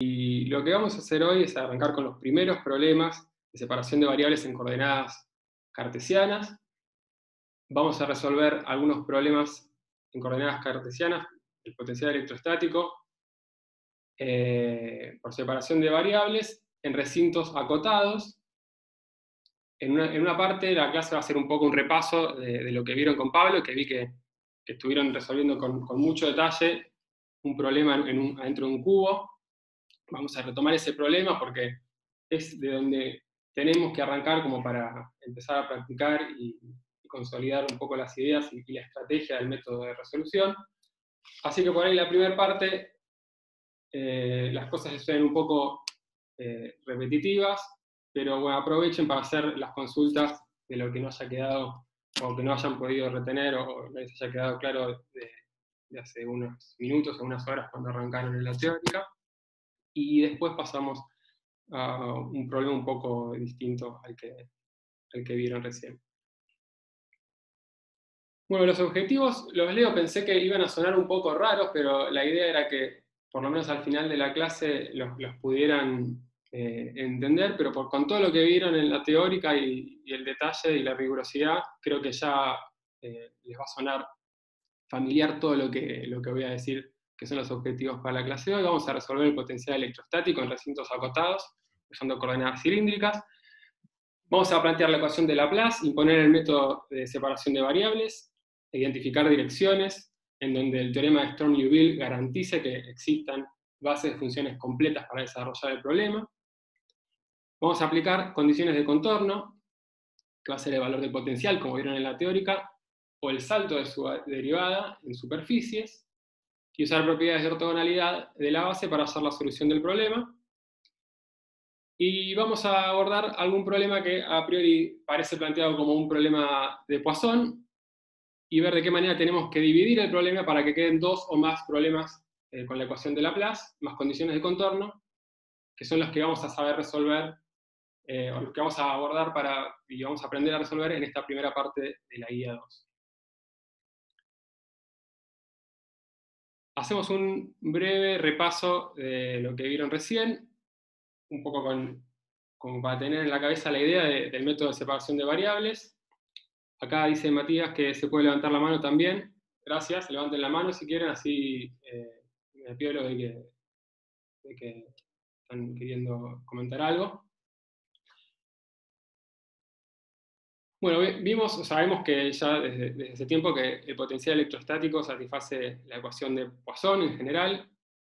Y lo que vamos a hacer hoy es arrancar con los primeros problemas de separación de variables en coordenadas cartesianas. Vamos a resolver algunos problemas en coordenadas cartesianas, el potencial electrostático, por separación de variables en recintos acotados. En una parte de la clase va a ser un poco un repaso de lo que vieron con Pablo, que vi que estuvieron resolviendo con mucho detalle un problema adentro de un cubo. Vamos a retomar ese problema porque es de donde tenemos que arrancar como para empezar a practicar y consolidar un poco las ideas y la estrategia del método de resolución. Así que por ahí la primera parte, las cosas suenan un poco repetitivas, pero bueno, aprovechen para hacer las consultas de lo que no haya quedado o que no hayan podido retener o no les haya quedado claro de hace unos minutos o unas horas cuando arrancaron en la teórica. Y después pasamos a un problema un poco distinto al que vieron recién. Bueno, los objetivos los leo, pensé que iban a sonar un poco raros, pero la idea era que por lo menos al final de la clase los pudieran entender, pero con todo lo que vieron en la teórica y el detalle y la rigurosidad, creo que ya les va a sonar familiar todo lo que voy a decir que son los objetivos para la clase de hoy. Vamos a resolver el potencial electrostático en recintos acotados, usando coordenadas cilíndricas. Vamos a plantear la ecuación de Laplace, imponer el método de separación de variables, identificar direcciones, en donde el teorema de Sturm-Liouville garantice que existan bases de funciones completas para desarrollar el problema. Vamos a aplicar condiciones de contorno, que va a ser el valor del potencial, como vieron en la teórica, o el salto de su derivada en superficies, y usar propiedades de ortogonalidad de la base para hacer la solución del problema. Y vamos a abordar algún problema que a priori parece planteado como un problema de Poisson, y ver de qué manera tenemos que dividir el problema para que queden dos o más problemas con la ecuación de Laplace, más condiciones de contorno, que son los que vamos a saber resolver, o los que vamos a abordar y vamos a aprender a resolver en esta primera parte de la guía 2. Hacemos un breve repaso de lo que vieron recién, un poco como para tener en la cabeza la idea del método de separación de variables. Acá dice Matías que se puede levantar la mano también. Gracias, levanten la mano si quieren, así me pido de que están queriendo comentar algo. Bueno, sabemos que ya desde ese tiempo que el potencial electrostático satisface la ecuación de Poisson en general,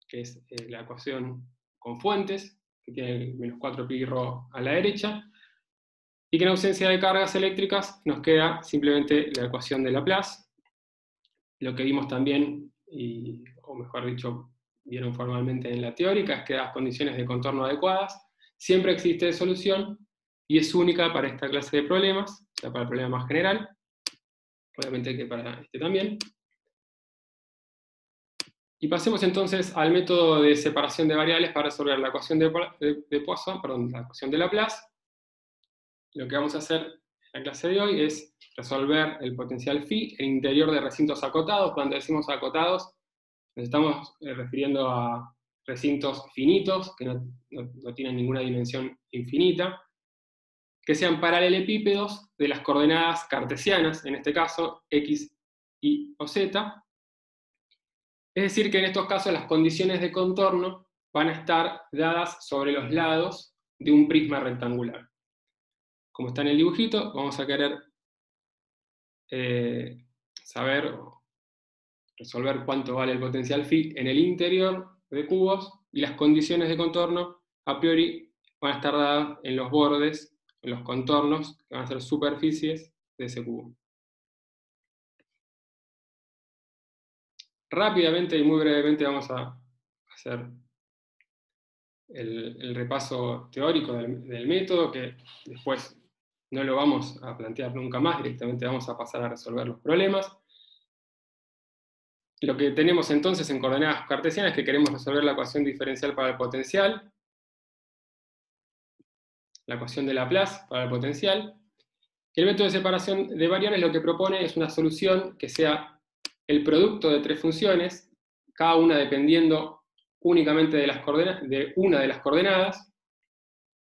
que es la ecuación con fuentes, que tiene el menos 4πρ a la derecha, y que en ausencia de cargas eléctricas nos queda simplemente la ecuación de Laplace. Lo que vimos también, o mejor dicho, vieron formalmente en la teórica, es que las condiciones de contorno adecuadas siempre existe solución y es única para esta clase de problemas, o sea, para el problema más general, obviamente que para este también. Y pasemos entonces al método de separación de variables para resolver la ecuación de Poisson, perdón, la ecuación de Laplace. Lo que vamos a hacer en la clase de hoy es resolver el potencial phi en interior de recintos acotados. Cuando decimos acotados, nos estamos refiriendo a recintos finitos, que no tienen ninguna dimensión infinita, que sean paralelepípedos de las coordenadas cartesianas, en este caso, x, y o z. Es decir, que en estos casos las condiciones de contorno van a estar dadas sobre los lados de un prisma rectangular. Como está en el dibujito, vamos a querer saber o resolver cuánto vale el potencial phi en el interior de cubos, y las condiciones de contorno a priori van a estar dadas en los bordes, en los contornos, que van a ser superficies de ese cubo. Rápidamente y muy brevemente vamos a hacer el repaso teórico del método, que después no lo vamos a plantear nunca más, directamente vamos a pasar a resolver los problemas. Lo que tenemos entonces en coordenadas cartesianas es que queremos resolver la ecuación diferencial para el potencial, la ecuación de Laplace para el potencial. El método de separación de variables lo que propone es una solución que sea el producto de tres funciones, cada una dependiendo únicamente de una de las coordenadas,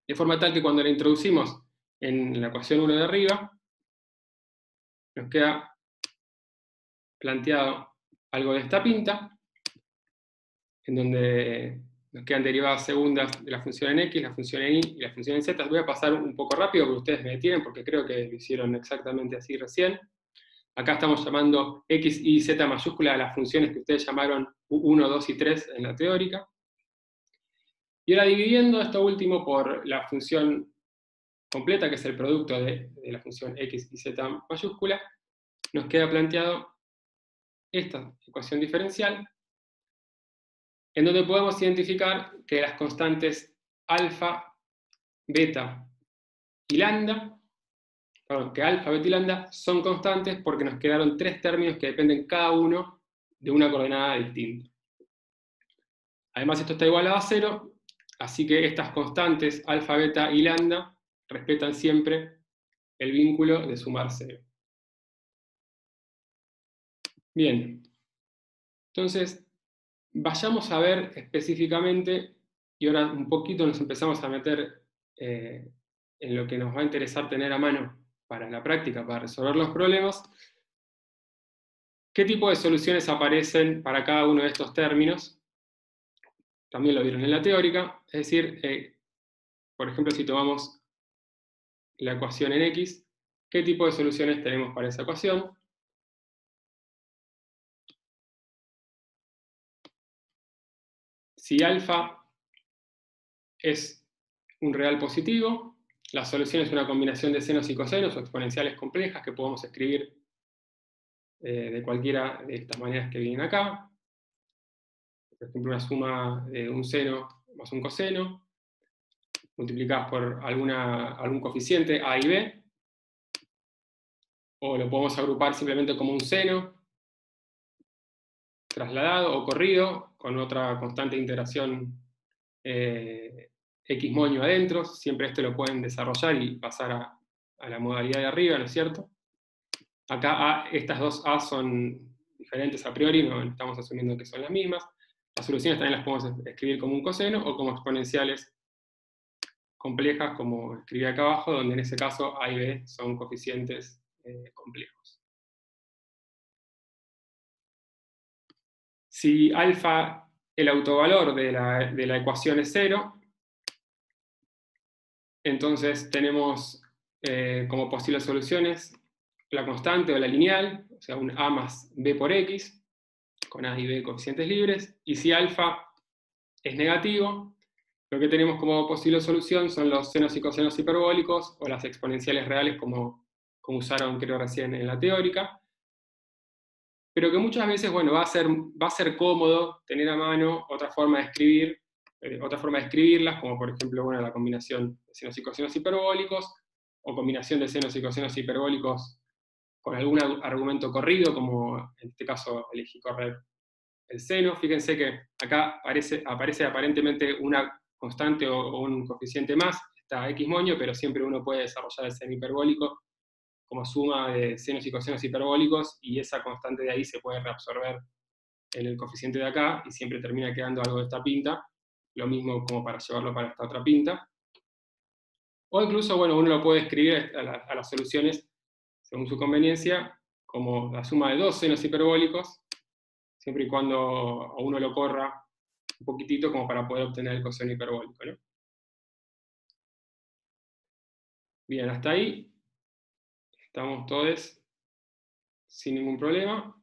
de forma tal que cuando la introducimos en la ecuación 1 de arriba, nos queda planteado algo de esta pinta, en donde nos quedan derivadas segundas de la función en x, la función en y y la función en z. Voy a pasar un poco rápido porque ustedes me detienen, porque creo que lo hicieron exactamente así recién. Acá estamos llamando x, y, z mayúscula a las funciones que ustedes llamaron 1, 2 y 3 en la teórica. Y ahora dividiendo esto último por la función completa, que es el producto de la función x y z mayúscula, nos queda planteado esta ecuación diferencial, en donde podemos identificar que las constantes alfa, beta y lambda, perdón, que alfa, beta y lambda son constantes porque nos quedaron tres términos que dependen cada uno de una coordenada distinta. Además esto está igualado a 0, así que estas constantes alfa, beta y lambda respetan siempre el vínculo de sumar 0. Bien, entonces vayamos a ver específicamente, y ahora un poquito nos empezamos a meter en lo que nos va a interesar tener a mano para la práctica, para resolver los problemas, qué tipo de soluciones aparecen para cada uno de estos términos. También lo vieron en la teórica, es decir, por ejemplo, si tomamos la ecuación en x, ¿qué tipo de soluciones tenemos para esa ecuación? Si alfa es un real positivo, la solución es una combinación de senos y cosenos o exponenciales complejas que podemos escribir de cualquiera de estas maneras que vienen acá. Por ejemplo, una suma de un seno más un coseno, multiplicadas por algún coeficiente a y b, o lo podemos agrupar simplemente como un seno trasladado o corrido con otra constante de integración x moño adentro. Siempre este lo pueden desarrollar y pasar a la modalidad de arriba, ¿no es cierto? Acá estas dos a son diferentes a priori, no estamos asumiendo que son las mismas. Las soluciones también las podemos escribir como un coseno o como exponenciales complejas, como escribí acá abajo, donde en ese caso a y b son coeficientes complejos. Si alfa, el autovalor de la ecuación es 0, entonces tenemos como posibles soluciones la constante o la lineal, o sea, un a más b por x, con a y b coeficientes libres, y si alfa es negativo, lo que tenemos como posible solución son los senos y cosenos hiperbólicos o las exponenciales reales, como usaron creo recién en la teórica, pero que muchas veces, bueno, va a ser cómodo tener a mano otra forma de escribir, otra forma de escribirlas, como por ejemplo, bueno, la combinación de senos y cosenos hiperbólicos, o combinación de senos y cosenos hiperbólicos con algún argumento corrido, como en este caso elegí correr el seno. Fíjense que acá aparece aparentemente una constante o un coeficiente más, está x moño, pero siempre uno puede desarrollar el seno hiperbólico como suma de senos y cosenos hiperbólicos, y esa constante de ahí se puede reabsorber en el coeficiente de acá, y siempre termina quedando algo de esta pinta, lo mismo como para llevarlo para esta otra pinta. O incluso, bueno, uno lo puede escribir a las soluciones, según su conveniencia, como la suma de dos senos hiperbólicos, siempre y cuando uno lo corra un poquitito como para poder obtener el coseno hiperbólico, ¿no? Bien, hasta ahí estamos todos sin ningún problema,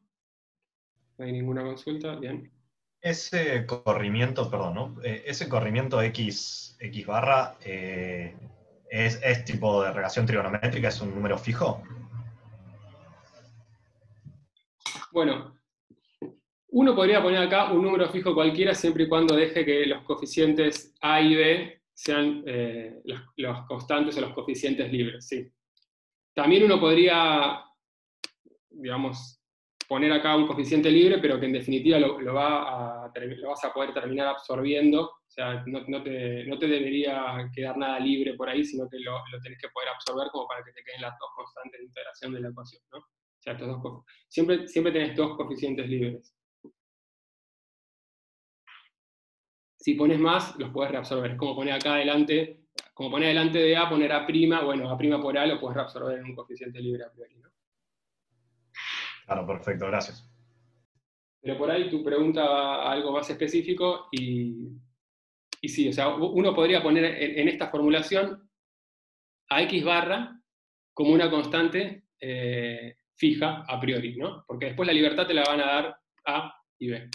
no hay ninguna consulta, bien. Ese corrimiento, perdón, ¿no? Ese corrimiento X barra es tipo de relación trigonométrica, es un número fijo. Bueno, uno podría poner acá un número fijo cualquiera siempre y cuando deje que los coeficientes a y b sean los constantes o los coeficientes libres, sí. También uno podría, digamos, poner acá un coeficiente libre, pero que en definitiva lo vas a poder terminar absorbiendo. O sea, no te debería quedar nada libre por ahí, sino que lo tenés que poder absorber como para que te queden las dos constantes de integración de la ecuación, ¿no? O sea, siempre tenés dos coeficientes libres. Si pones más, los puedes reabsorber. Es como poner acá adelante, como poner adelante de A, poner A', bueno, A' por A lo puedes reabsorber en un coeficiente libre a priori, ¿no? Claro, perfecto, gracias. Pero por ahí tu pregunta va a algo más específico y sí, o sea, uno podría poner en esta formulación a X barra como una constante fija a priori, ¿no? Porque después la libertad te la van a dar A y B.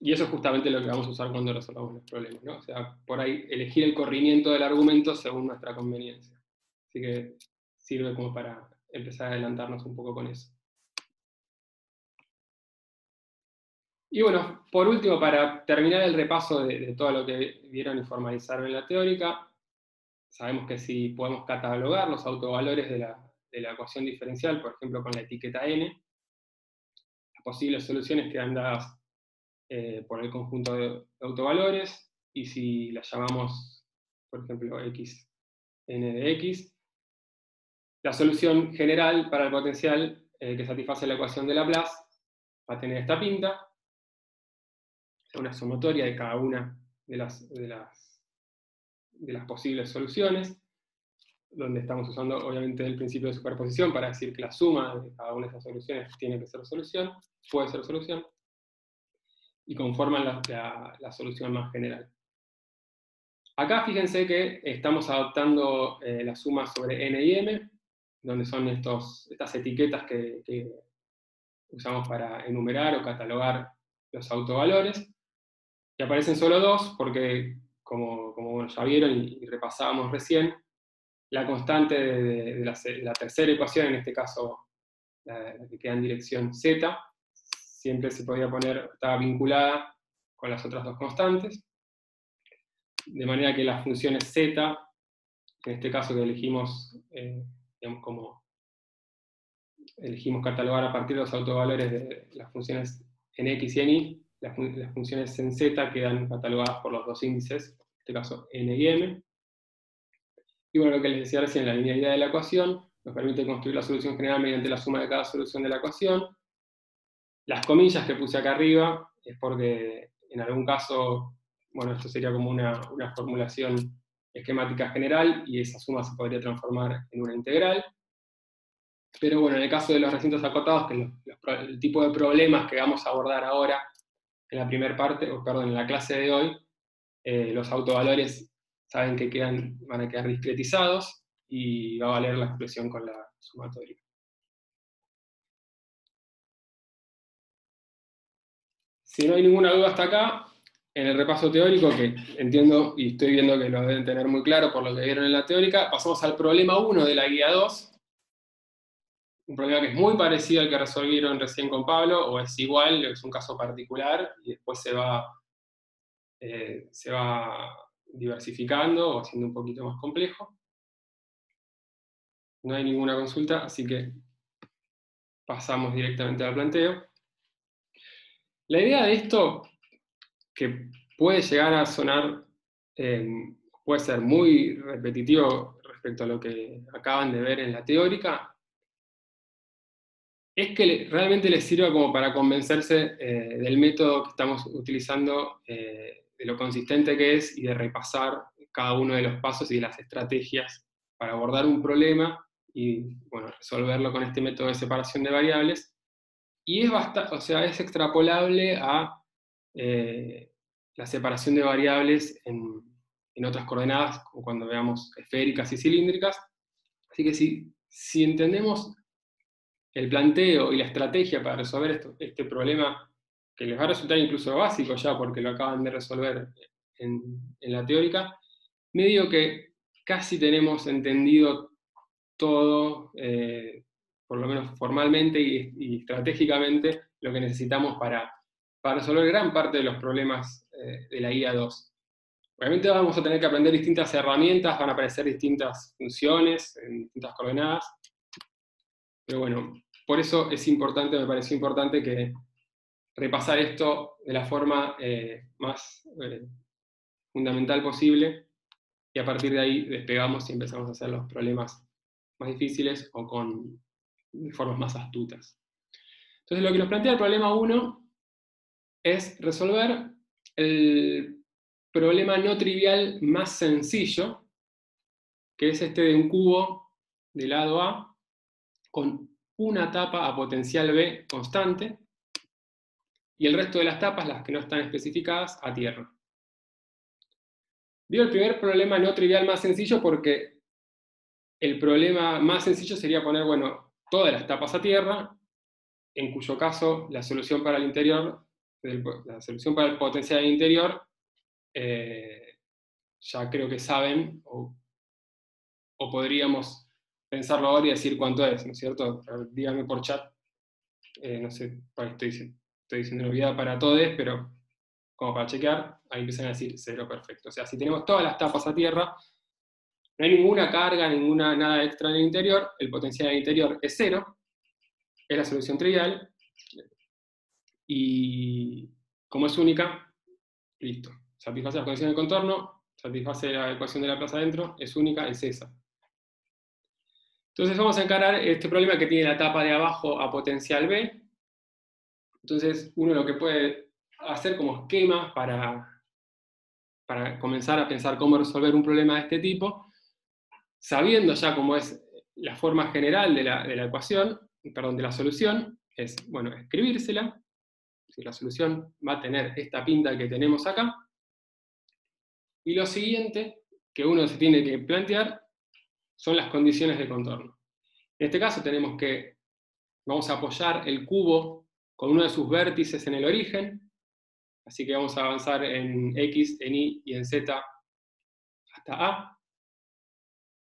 Y eso es justamente lo que vamos a usar cuando resolvamos los problemas, ¿no? O sea, por ahí elegir el corrimiento del argumento según nuestra conveniencia. Así que sirve como para empezar a adelantarnos un poco con eso. Y bueno, por último, para terminar el repaso de todo lo que vieron y formalizaron en la teórica, sabemos que si podemos catalogar los autovalores de la ecuación diferencial, por ejemplo, con la etiqueta n, las posibles soluciones quedan dadas por el conjunto de autovalores, y si las llamamos, por ejemplo, x n de x, la solución general para el potencial que satisface la ecuación de Laplace va a tener esta pinta, una sumatoria de cada una de las posibles soluciones, donde estamos usando obviamente el principio de superposición para decir que la suma de cada una de esas soluciones tiene que ser solución, puede ser solución, y conforman la solución más general. Acá fíjense que estamos adoptando la suma sobre n y m, donde son estas etiquetas que usamos para enumerar o catalogar los autovalores, y aparecen solo dos porque, como ya vieron y repasábamos recién, la constante de la tercera ecuación, en este caso la que queda en dirección z, siempre se podía poner, estaba vinculada con las otras dos constantes, de manera que las funciones z, en este caso que elegimos, digamos, como elegimos catalogar a partir de los autovalores de las funciones en x y en y, las funciones en z quedan catalogadas por los dos índices, en este caso n y m. Y bueno, lo que les decía recién, la linealidad de la ecuación nos permite construir la solución general mediante la suma de cada solución de la ecuación. Las comillas que puse acá arriba es porque en algún caso, bueno, esto sería como una formulación esquemática general y esa suma se podría transformar en una integral. Pero bueno, en el caso de los recintos acotados, que es el tipo de problemas que vamos a abordar ahora en la primera parte, o perdón, en la clase de hoy, los autovalores saben que van a quedar discretizados y va a valer la expresión con la sumatoria. Si no hay ninguna duda hasta acá, en el repaso teórico, que entiendo y estoy viendo que lo deben tener muy claro por lo que vieron en la teórica, pasamos al problema 1 de la guía 2, un problema que es muy parecido al que resolvieron recién con Pablo, o es igual, es un caso particular, y después se va diversificando o haciendo un poquito más complejo. No hay ninguna consulta, así que pasamos directamente al planteo. La idea de esto, que puede llegar a sonar, puede ser muy repetitivo respecto a lo que acaban de ver en la teórica, es que realmente les sirva como para convencerse del método que estamos utilizando, de lo consistente que es y de repasar cada uno de los pasos y de las estrategias para abordar un problema y bueno, resolverlo con este método de separación de variables. Y es bastante, o sea, es extrapolable a la separación de variables en otras coordenadas, como cuando veamos esféricas y cilíndricas. Así que si entendemos el planteo y la estrategia para resolver este problema, que les va a resultar incluso básico ya porque lo acaban de resolver en la teórica, medio que casi tenemos entendido todo, por lo menos formalmente y estratégicamente, lo que necesitamos para resolver gran parte de los problemas de la guía 2. Obviamente vamos a tener que aprender distintas herramientas, van a aparecer distintas funciones en distintas coordenadas, pero bueno, por eso es importante, me pareció importante que repasar esto de la forma más fundamental posible, y a partir de ahí despegamos y empezamos a hacer los problemas más difíciles o con formas más astutas. Entonces lo que nos plantea el problema 1 es resolver el problema no trivial más sencillo, que es este de un cubo de lado A con una tapa a potencial B constante y el resto de las tapas, las que no están especificadas, a tierra. Digo el primer problema no trivial más sencillo porque el problema más sencillo sería poner, bueno, todas las tapas a tierra, en cuyo caso la solución para el interior, la solución para el potencial interior, ya creo que saben, o podríamos pensarlo ahora y decir cuánto es, ¿no es cierto? Díganme por chat, no sé, estoy diciendo novedad para todos, pero como para chequear, ahí empiezan a decir 0, perfecto. O sea, si tenemos todas las tapas a tierra, no hay ninguna carga, nada extra en el interior, el potencial del interior es 0, es la solución trivial, y como es única, listo. Satisface las condiciones del contorno, satisface la ecuación de la plaza adentro, es única, es esa. Entonces vamos a encarar este problema que tiene la tapa de abajo a potencial B. Entonces uno lo que puede hacer como esquema para comenzar a pensar cómo resolver un problema de este tipo, sabiendo ya cómo es la forma general de la ecuación, perdón, de la solución, es, bueno, escribírsela. Si la solución va a tener esta pinta que tenemos acá. Y lo siguiente que uno se tiene que plantear son las condiciones de contorno. En este caso tenemos que, vamos a apoyar el cubo con uno de sus vértices en el origen, así que vamos a avanzar en X, en Y y en Z hasta A.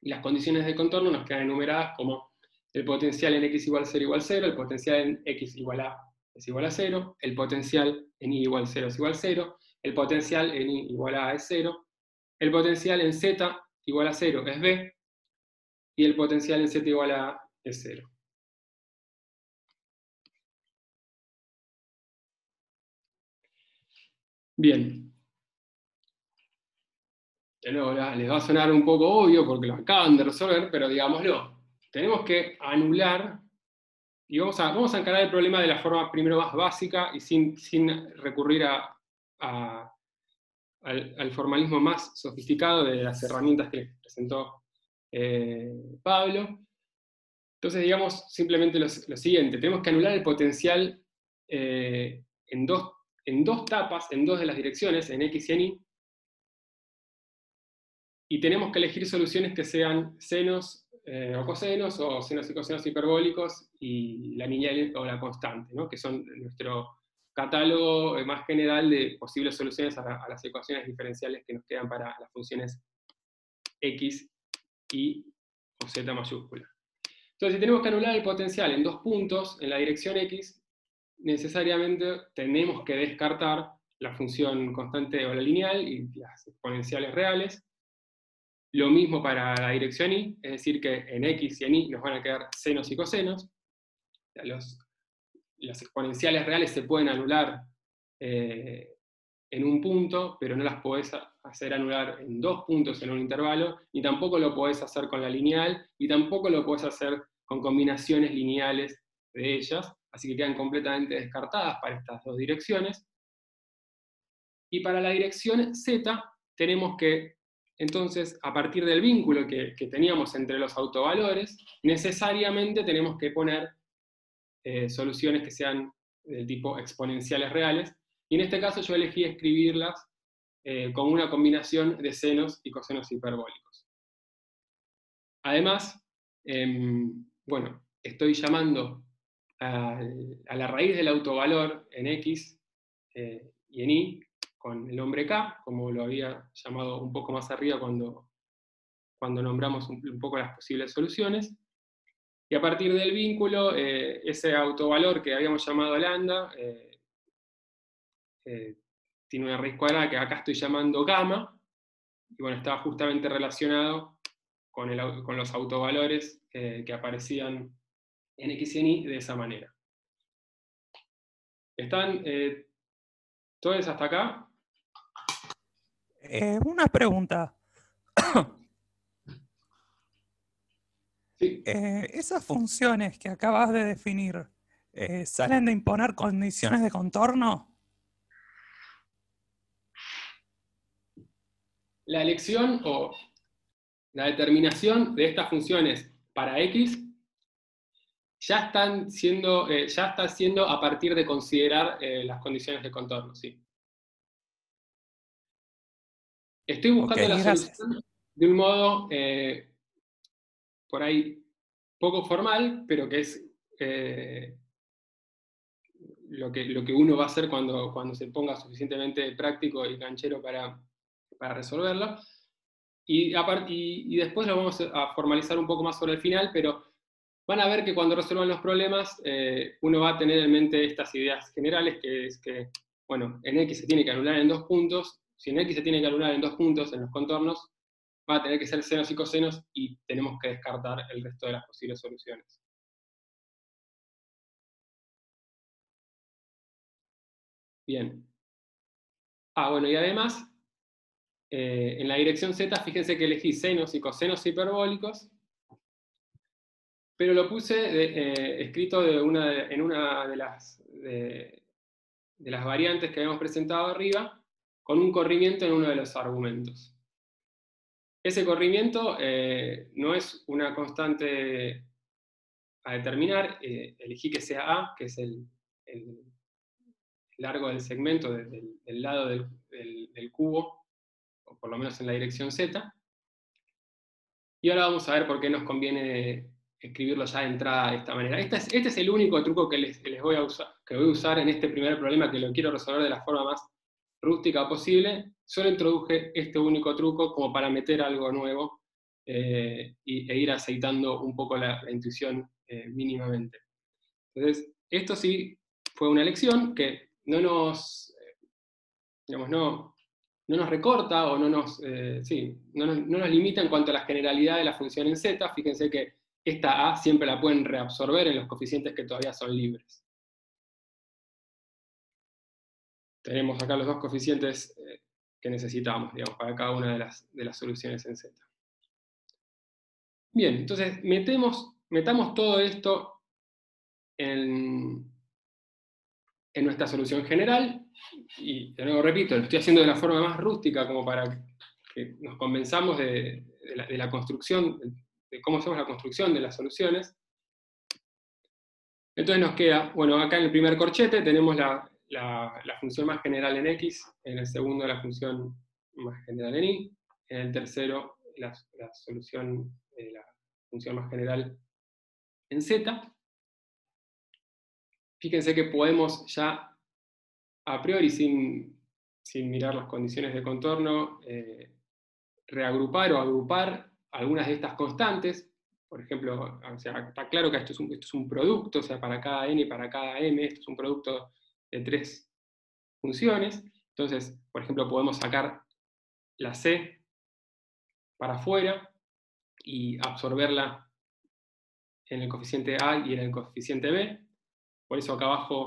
Y las condiciones de contorno nos quedan enumeradas como el potencial en X igual 0, el potencial en X igual A es igual a 0, el potencial en Y igual 0 es igual a 0, el potencial en Y igual a es 0, el potencial en Z igual a 0 es B, y el potencial en Z igual a A es 0. Bien. De nuevo, les va a sonar un poco obvio porque lo acaban de resolver, pero digámoslo. Tenemos que anular, y vamos a encarar el problema de la forma primero más básica y sin recurrir al formalismo más sofisticado de las herramientas que les presentó Pablo. Entonces, digamos simplemente lo siguiente: tenemos que anular el potencial en dos tapas, en dos de las direcciones, en X y en Y, y tenemos que elegir soluciones que sean senos o cosenos, o senos y cosenos hiperbólicos, y la lineal o la constante, ¿no? Que son nuestro catálogo más general de posibles soluciones a las ecuaciones diferenciales que nos quedan para las funciones X, Y o Z mayúscula. Entonces, si tenemos que anular el potencial en dos puntos en la dirección X, necesariamente tenemos que descartar la función constante o la lineal y las exponenciales reales. Lo mismo para la dirección Y, es decir que en X y en Y nos van a quedar senos y cosenos. Las exponenciales reales se pueden anular en un punto, pero no las podés hacer anular en dos puntos en un intervalo, ni tampoco lo podés hacer con la lineal, y tampoco lo podés hacer con combinaciones lineales de ellas, así que quedan completamente descartadas para estas dos direcciones. Y para la dirección Z tenemos que, entonces, a partir del vínculo que teníamos entre los autovalores, necesariamente tenemos que poner soluciones que sean del tipo exponenciales reales, y en este caso yo elegí escribirlas con una combinación de senos y cosenos hiperbólicos. Además, bueno, estoy llamando a la raíz del autovalor en X y en Y con el nombre K, como lo había llamado un poco más arriba cuando nombramos un poco las posibles soluciones. Y a partir del vínculo, ese autovalor que habíamos llamado lambda tiene una raíz cuadrada que acá estoy llamando gamma, y bueno, estaba justamente relacionado con los autovalores que aparecían en X y en Y de esa manera. ¿Están todos hasta acá? Una pregunta. Sí. Esas funciones que acabas de definir, ¿Salen de imponer condiciones de contorno? La elección o la determinación de estas funciones para X ya está siendo a partir de considerar las condiciones de contorno, sí. Estoy buscando Ok, la gracias. solución de un modo por ahí poco formal, pero que es lo que uno va a hacer cuando se ponga suficientemente práctico y canchero para resolverlo. Y después lo vamos a formalizar un poco más sobre el final, pero van a ver que cuando resuelvan los problemas, uno va a tener en mente estas ideas generales, que es que, bueno, en X se tiene que anular en 2 puntos. Si en X se tiene que anular en 2 puntos en los contornos, va a tener que ser senos y cosenos, y tenemos que descartar el resto de las posibles soluciones. Bien. Bueno, y además, en la dirección Z, fíjense que elegí senos y cosenos hiperbólicos, pero lo puse escrito en una de las variantes que habíamos presentado arriba, con un corrimiento en uno de los argumentos. Ese corrimiento no es una constante a determinar, elegí que sea A, que es el largo del segmento del lado del cubo, o por lo menos en la dirección Z. Y ahora vamos a ver por qué nos conviene escribirlo ya de entrada de esta manera. Este es el único truco que voy a usar en este primer problema, que lo quiero resolver de la forma más rústica posible. Solo introduje este único truco como para meter algo nuevo e ir aceitando un poco la intuición mínimamente. Entonces, esto sí fue una lección que no nos, digamos, no nos recorta o no nos limita en cuanto a la generalidad de la función en Z. Fíjense que esta A siempre la pueden reabsorber en los coeficientes que todavía son libres. Tenemos acá los 2 coeficientes que necesitamos, digamos, para cada una de las soluciones en Z. Bien, entonces metamos todo esto en nuestra solución general, y de nuevo repito, lo estoy haciendo de la forma más rústica como para que nos convenzamos de la construcción, de cómo hacemos la construcción de las soluciones. Entonces nos queda, bueno, acá en el primer corchete tenemos la función más general en X, en el segundo la función más general en Y, en el tercero la solución de la función más general en Z. Fíjense que podemos ya, a priori, sin mirar las condiciones de contorno, reagrupar o agrupar algunas de estas constantes. Por ejemplo, o sea, está claro que esto es un producto, o sea, para cada n y para cada m, esto es un producto de 3 funciones. Entonces, por ejemplo, podemos sacar la c para afuera y absorberla en el coeficiente a y en el coeficiente b. Por eso acá abajo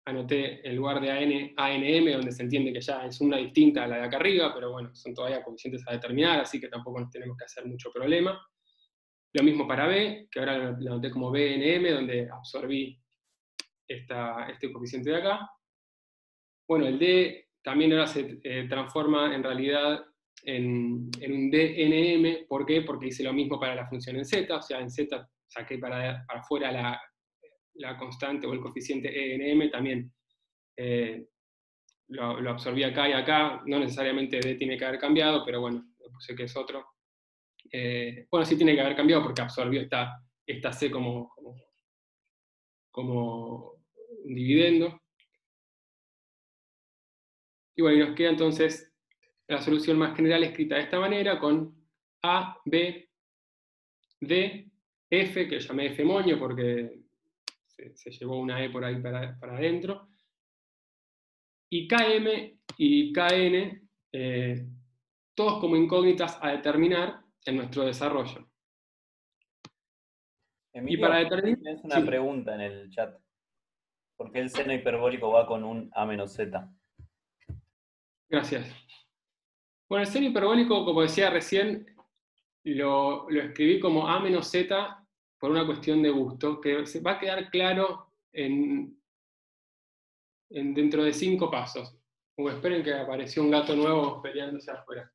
anoté en lugar de ANM, donde se entiende que ya es una distinta a la de acá arriba, pero bueno, son todavía coeficientes a determinar, así que tampoco nos tenemos que hacer mucho problema. Lo mismo para B, que ahora lo anoté como BNM, donde absorbí este coeficiente de acá. Bueno, el D también ahora se transforma en realidad en un DNM. ¿Por qué? Porque hice lo mismo para la función en Z, o sea, en Z saqué para afuera la constante o el coeficiente ENM, también lo absorbí acá y acá. No necesariamente D tiene que haber cambiado, pero bueno, puse que es otro. Bueno, sí tiene que haber cambiado porque absorbió esta C como un dividendo. Y bueno, y nos queda entonces la solución más general escrita de esta manera, con A, B, D, F, que llamé F moño porque se llevó una E por ahí para adentro, y KM y KN, todos como incógnitas a determinar en nuestro desarrollo. Emilio, y para determinar, tienes una pregunta en el chat. ¿Por qué el seno hiperbólico va con un A menos Z? Gracias. Bueno, el seno hiperbólico, como decía recién, lo escribí como A menos Z por una cuestión de gusto, que va a quedar claro dentro de 5 pasos. Esperen que apareció un gato nuevo peleándose afuera.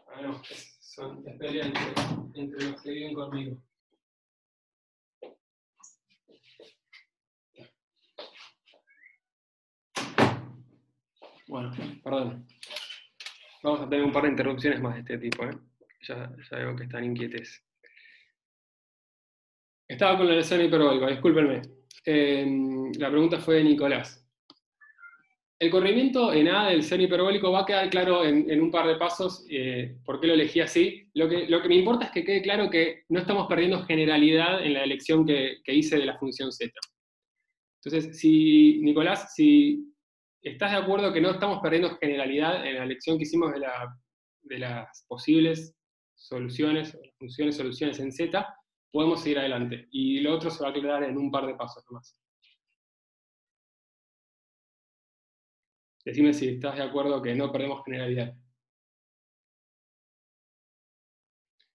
Ah, no, es pelea entre los que viven conmigo. Bueno, perdón. Vamos a tener un par de interrupciones más de este tipo, ¿eh? Ya veo que están inquietes. Estaba con la lección hiperbólica, discúlpenme. La pregunta fue de Nicolás. El corrimiento en A del seno hiperbólico va a quedar claro en un par de pasos por qué lo elegí así. Lo que me importa es que quede claro que no estamos perdiendo generalidad en la elección que hice de la función z. Entonces, Nicolás, si estás de acuerdo que no estamos perdiendo generalidad en la elección que hicimos de las posibles soluciones, funciones, soluciones en z, podemos seguir adelante. Y lo otro se va a aclarar en un par de pasos nomás. Decime si estás de acuerdo que no perdemos generalidad.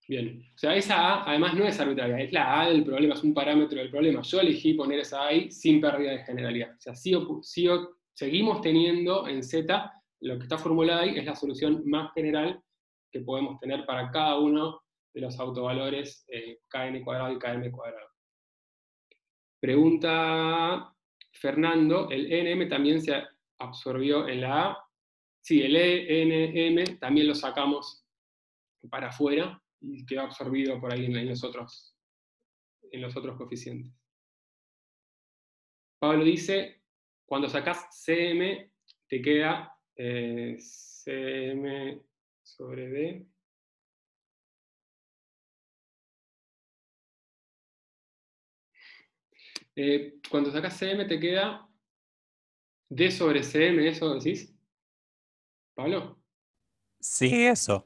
Bien, o sea, esa A además no es arbitraria, es la A del problema, es un parámetro del problema. Yo elegí poner esa A ahí sin pérdida de generalidad. O sea, seguimos teniendo en Z, lo que está formulado ahí es la solución más general que podemos tener para cada uno de los autovalores kn cuadrado y km cuadrado. Pregunta Fernando, ¿el NM también se absorbió en la A? Sí, el ENM también lo sacamos para afuera y quedó absorbido por ahí en los otros coeficientes. Pablo dice, cuando sacás CM, te queda CM sobre D. Cuando sacás CM, te queda D sobre CM, ¿eso decís? ¿Pablo? Sí, eso.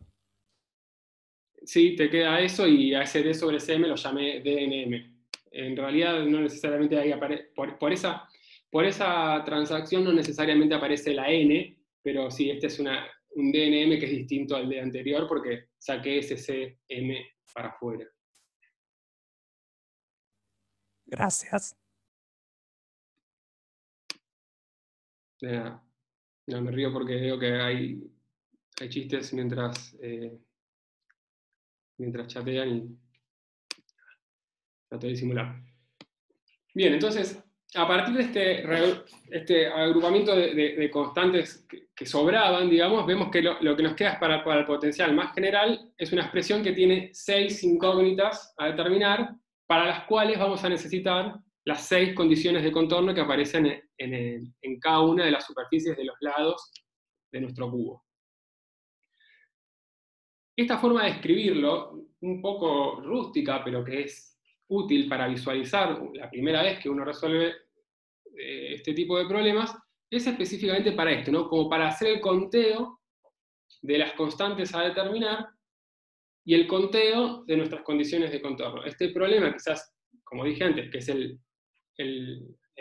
Sí, te queda eso, y a ese D sobre CM lo llamé DNM. En realidad no necesariamente ahí aparece, por esa transacción no necesariamente aparece la N, pero sí, este es un DNM que es distinto al de anterior porque saqué ese CM para afuera. Gracias. De nada. No, me río porque veo que hay chistes mientras chatean y trato de disimular. Bien, entonces, a partir de este agrupamiento de constantes que sobraban, digamos, vemos que lo que nos queda para el potencial más general es una expresión que tiene 6 incógnitas a determinar, para las cuales vamos a necesitar las 6 condiciones de contorno que aparecen en cada una de las superficies de los lados de nuestro cubo. Esta forma de escribirlo, un poco rústica, pero que es útil para visualizar la primera vez que uno resuelve este tipo de problemas, es específicamente para esto, ¿no? Como para hacer el conteo de las constantes a determinar y el conteo de nuestras condiciones de contorno. Este problema, quizás, como dije antes, que es el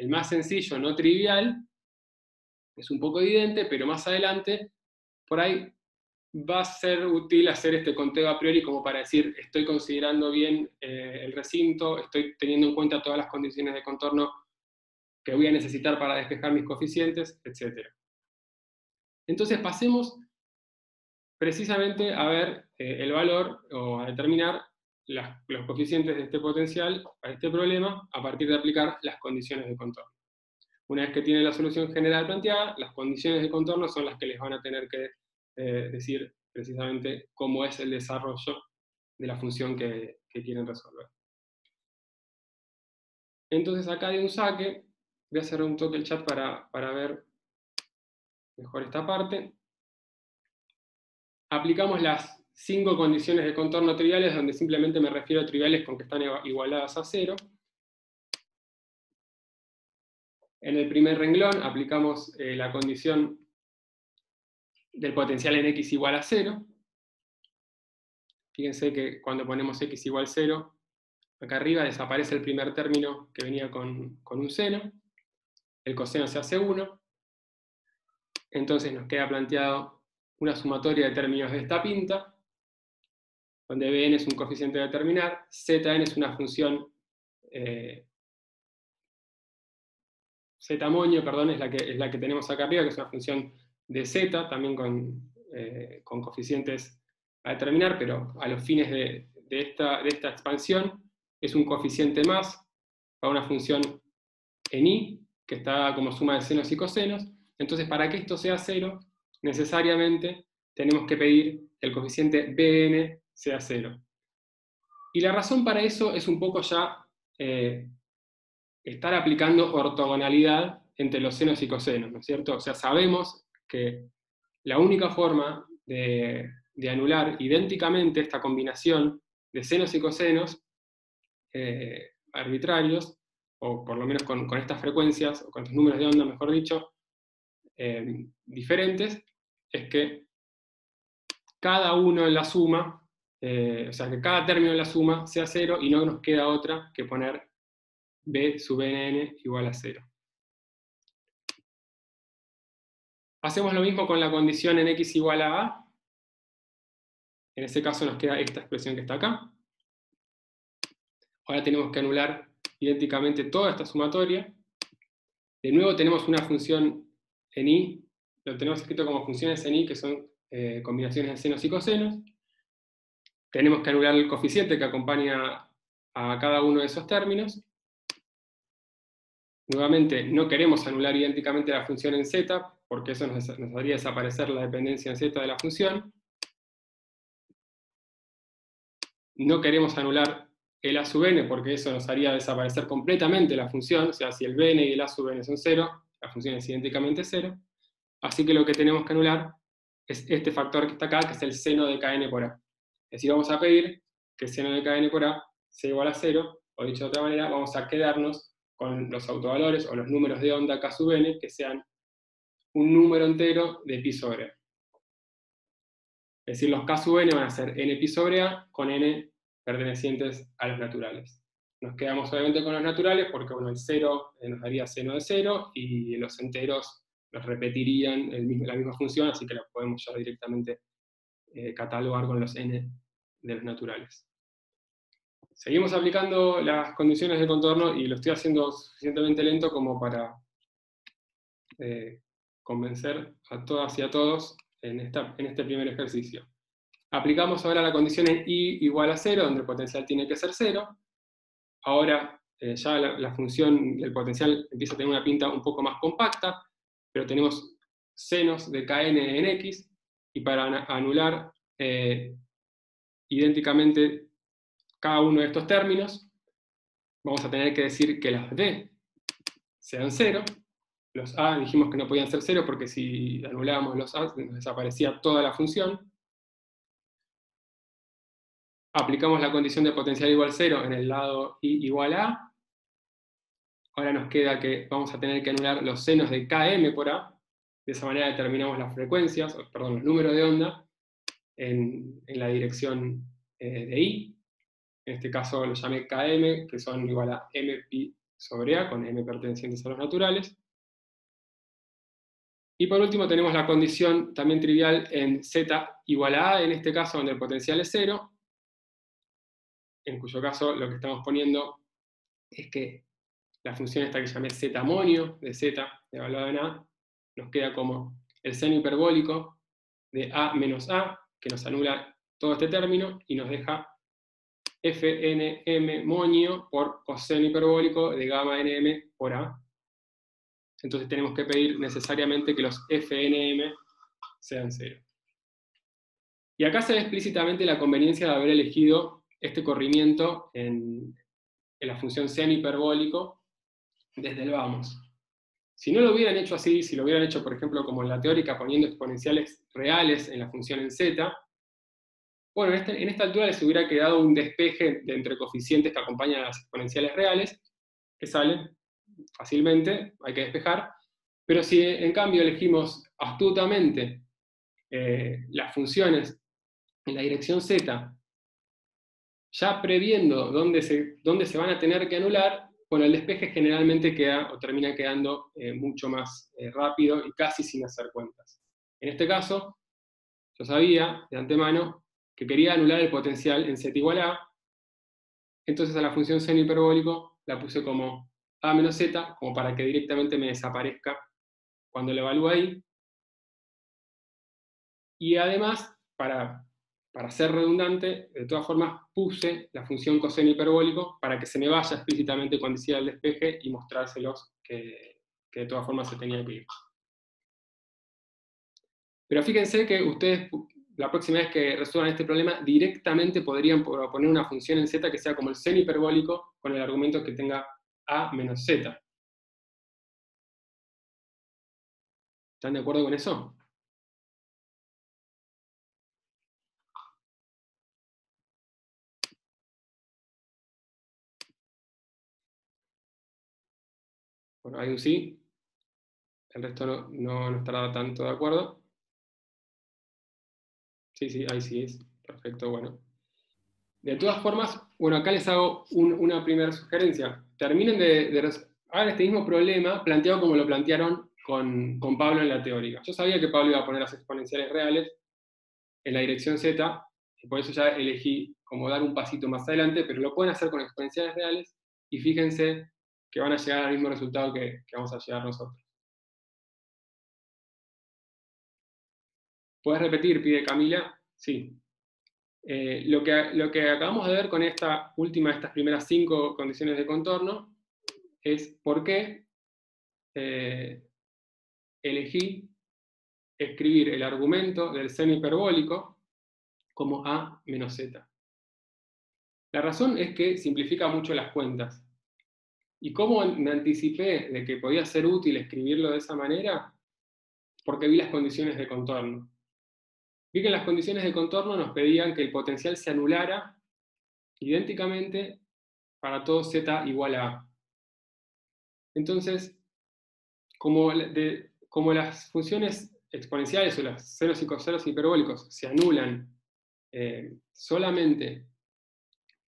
más sencillo, no trivial, es un poco evidente, pero más adelante, por ahí va a ser útil hacer este conteo a priori como para decir, estoy considerando bien el recinto, estoy teniendo en cuenta todas las condiciones de contorno que voy a necesitar para despejar mis coeficientes, etc. Entonces pasemos precisamente a ver el valor, o a determinar los coeficientes de este potencial a este problema a partir de aplicar las condiciones de contorno. Una vez que tiene la solución general planteada, las condiciones de contorno son las que les van a tener que decir precisamente cómo es el desarrollo de la función que quieren resolver. Entonces acá de un saque, voy a hacer un toque el chat para ver mejor esta parte. Aplicamos las 5 condiciones de contorno triviales, donde simplemente me refiero a triviales con que están igualadas a 0. En el primer renglón aplicamos la condición del potencial en x igual a 0. Fíjense que cuando ponemos x igual a 0, acá arriba desaparece el primer término que venía con un seno, el coseno se hace 1, entonces nos queda planteado una sumatoria de términos de esta pinta, donde Bn es un coeficiente a determinar, Zn es una función, Z-moño, perdón, es la que tenemos acá arriba, que es una función de Z, también con coeficientes a determinar, pero a los fines de esta expansión es un coeficiente más para una función en I, que está como suma de senos y cosenos. Entonces, para que esto sea 0, necesariamente tenemos que pedir que el coeficiente Bn sea 0. Y la razón para eso es un poco ya estar aplicando ortogonalidad entre los senos y cosenos, ¿no es cierto? O sea, sabemos que la única forma de anular idénticamente esta combinación de senos y cosenos arbitrarios, o por lo menos con estas frecuencias, o con estos números de onda, mejor dicho, diferentes, es que cada uno en la suma, o sea, que cada término en la suma sea 0 y no nos queda otra que poner B sub Bn igual a 0. Hacemos lo mismo con la condición en x igual a A. En ese caso nos queda esta expresión que está acá. Ahora tenemos que anular idénticamente toda esta sumatoria. De nuevo tenemos una función en I, lo tenemos escrito como funciones en I, que son combinaciones de senos y cosenos. Tenemos que anular el coeficiente que acompaña a cada uno de esos términos. Nuevamente, no queremos anular idénticamente la función en Z, porque eso nos haría desaparecer la dependencia en Z de la función. No queremos anular el A sub n, porque eso nos haría desaparecer completamente la función, o sea, si el Bn y el A sub n son 0, la función es idénticamente 0. Así que lo que tenemos que anular es este factor que está acá, que es el seno de kn por A. Es decir, vamos a pedir que el seno de kn por A sea igual a 0, o dicho de otra manera, vamos a quedarnos con los autovalores o los números de onda k sub n que sean un número entero de pi sobre A. Es decir, los k sub n van a ser n pi sobre A con n pertenecientes a los naturales. Nos quedamos obviamente con los naturales porque bueno, el 0 nos daría seno de 0 y los enteros nos repetirían la misma función, así que la podemos ya directamente catalogar con los n de los naturales. Seguimos aplicando las condiciones de contorno y lo estoy haciendo suficientemente lento como para convencer a todas y a todos en este primer ejercicio. Aplicamos ahora la condición en I igual a 0, donde el potencial tiene que ser 0. Ahora ya la función del potencial empieza a tener una pinta un poco más compacta, pero tenemos senos de kn en x, y para anular idénticamente cada uno de estos términos, vamos a tener que decir que las d sean 0. Los a dijimos que no podían ser 0 porque si anulábamos los a nos desaparecía toda la función. Aplicamos la condición de potencial igual 0 en el lado I igual a. Ahora nos queda que vamos a tener que anular los senos de km por A. De esa manera determinamos las frecuencias, perdón, los números de onda en la dirección de I. En este caso lo llamé km, que son igual a m pi sobre A, con m pertenecientes a los naturales. Y por último tenemos la condición también trivial en z igual a A, en este caso donde el potencial es 0, en cuyo caso lo que estamos poniendo es que la función esta que llamé z-monio, de z evaluada en A, nos queda como el seno hiperbólico de A menos A, que nos anula todo este término, y nos deja fnm monio por coseno hiperbólico de gamma nm por A. Entonces tenemos que pedir necesariamente que los fnm sean 0. Y acá se ve explícitamente la conveniencia de haber elegido este corrimiento en la función seno hiperbólico desde el vamos. Si no lo hubieran hecho así, si lo hubieran hecho, por ejemplo, como en la teórica, poniendo exponenciales reales en la función en z, bueno, en esta altura les hubiera quedado un despeje entre coeficientes que acompañan a las exponenciales reales, que salen fácilmente, hay que despejar, pero si en cambio elegimos astutamente las funciones en la dirección z, ya previendo dónde se van a tener que anular, bueno, el despeje generalmente queda o termina quedando mucho más rápido y casi sin hacer cuentas. En este caso, yo sabía de antemano que quería anular el potencial en z igual a. Entonces a la función seno hiperbólico la puse como a menos z, como para que directamente me desaparezca cuando lo evalúo ahí. Y además, para ser redundante, de todas formas puse la función coseno hiperbólico para que se me vaya explícitamente cuando hiciera el despeje y mostrárselos que de todas formas se tenía que ir. Pero fíjense que ustedes, la próxima vez que resuelvan este problema, directamente podrían proponer una función en z que sea como el seno hiperbólico con el argumento que tenga a menos z. ¿Están de acuerdo con eso? Bueno, hay un sí. El resto no estará tanto de acuerdo. Sí, ahí sí es. Perfecto, bueno. De todas formas, bueno, acá les hago una primera sugerencia. Terminen hagan este mismo problema planteado como lo plantearon con Pablo en la teórica. Yo sabía que Pablo iba a poner las exponenciales reales en la dirección z, y por eso ya elegí como dar un pasito más adelante, pero lo pueden hacer con exponenciales reales, y fíjense que van a llegar al mismo resultado que vamos a llegar nosotros. ¿Puedes repetir? Pide Camila. Sí. Lo que acabamos de ver con esta última de estas primeras 5 condiciones de contorno es por qué elegí escribir el argumento del seno hiperbólico como a menos z. La razón es que simplifica mucho las cuentas. ¿Y cómo me anticipé de que podía ser útil escribirlo de esa manera? Porque vi las condiciones de contorno. Vi que en las condiciones de contorno nos pedían que el potencial se anulara idénticamente para todo z igual a a. Entonces, como las funciones exponenciales o los senos y cosenos hiperbólicos se anulan solamente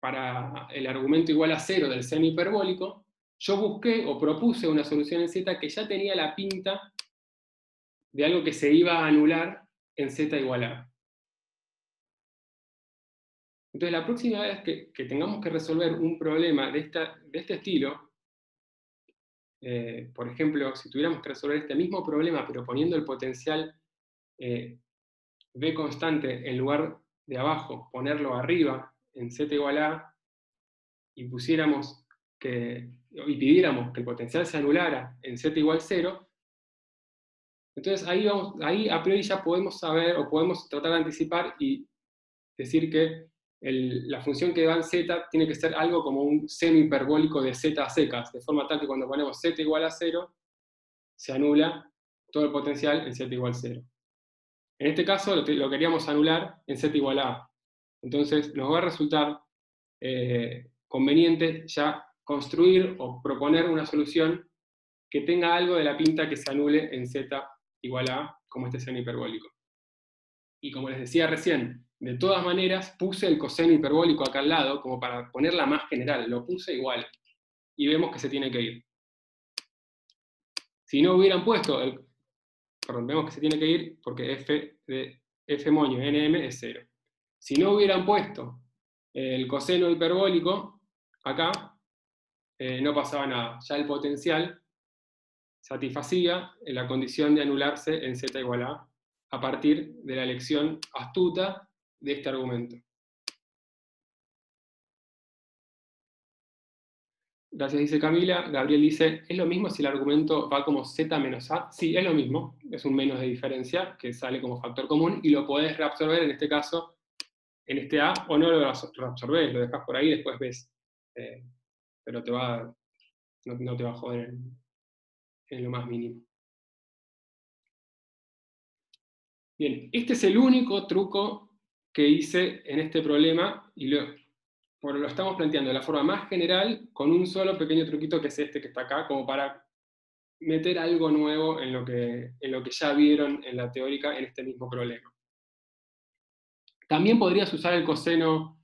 para el argumento igual a 0 del seno hiperbólico, yo busqué o propuse una solución en z que ya tenía la pinta de algo que se iba a anular en z igual a. Entonces, la próxima vez que tengamos que resolver un problema de este estilo, por ejemplo, si tuviéramos que resolver este mismo problema, pero poniendo el potencial B constante en lugar de abajo, ponerlo arriba en z igual a, y pidiéramos que el potencial se anulara en z igual 0, entonces ahí a priori ya podemos saber, o podemos tratar de anticipar y decir que la función que da en z tiene que ser algo como un seno hiperbólico de z a secas, de forma tal que cuando ponemos z igual a 0, se anula todo el potencial en z igual 0. En este caso lo queríamos anular en z igual a a. Entonces nos va a resultar conveniente ya construir o proponer una solución que tenga algo de la pinta que se anule en z igual a a, como este seno hiperbólico. Y como les decía recién, de todas maneras puse el coseno hiperbólico acá al lado, como para ponerla más general, lo puse igual. Y vemos que se tiene que ir. Si no hubieran puesto vemos que se tiene que ir porque f de f moño nm es 0. Si no hubieran puesto el coseno hiperbólico acá, no pasaba nada. Ya el potencial satisfacía la condición de anularse en z igual a partir de la elección astuta de este argumento. Gracias, dice Camila. Gabriel dice, ¿es lo mismo si el argumento va como z menos a? Sí, es lo mismo. Es un menos de diferencia que sale como factor común y lo podés reabsorber en este caso en este a, o no lo reabsorbés, lo dejás por ahí y después ves. Pero no te va a joder en lo más mínimo. Bien, este es el único truco que hice en este problema y lo estamos planteando de la forma más general con un solo pequeño truquito que es este que está acá, como para meter algo nuevo en lo que ya vieron en la teórica en este mismo problema. También podrías usar el coseno,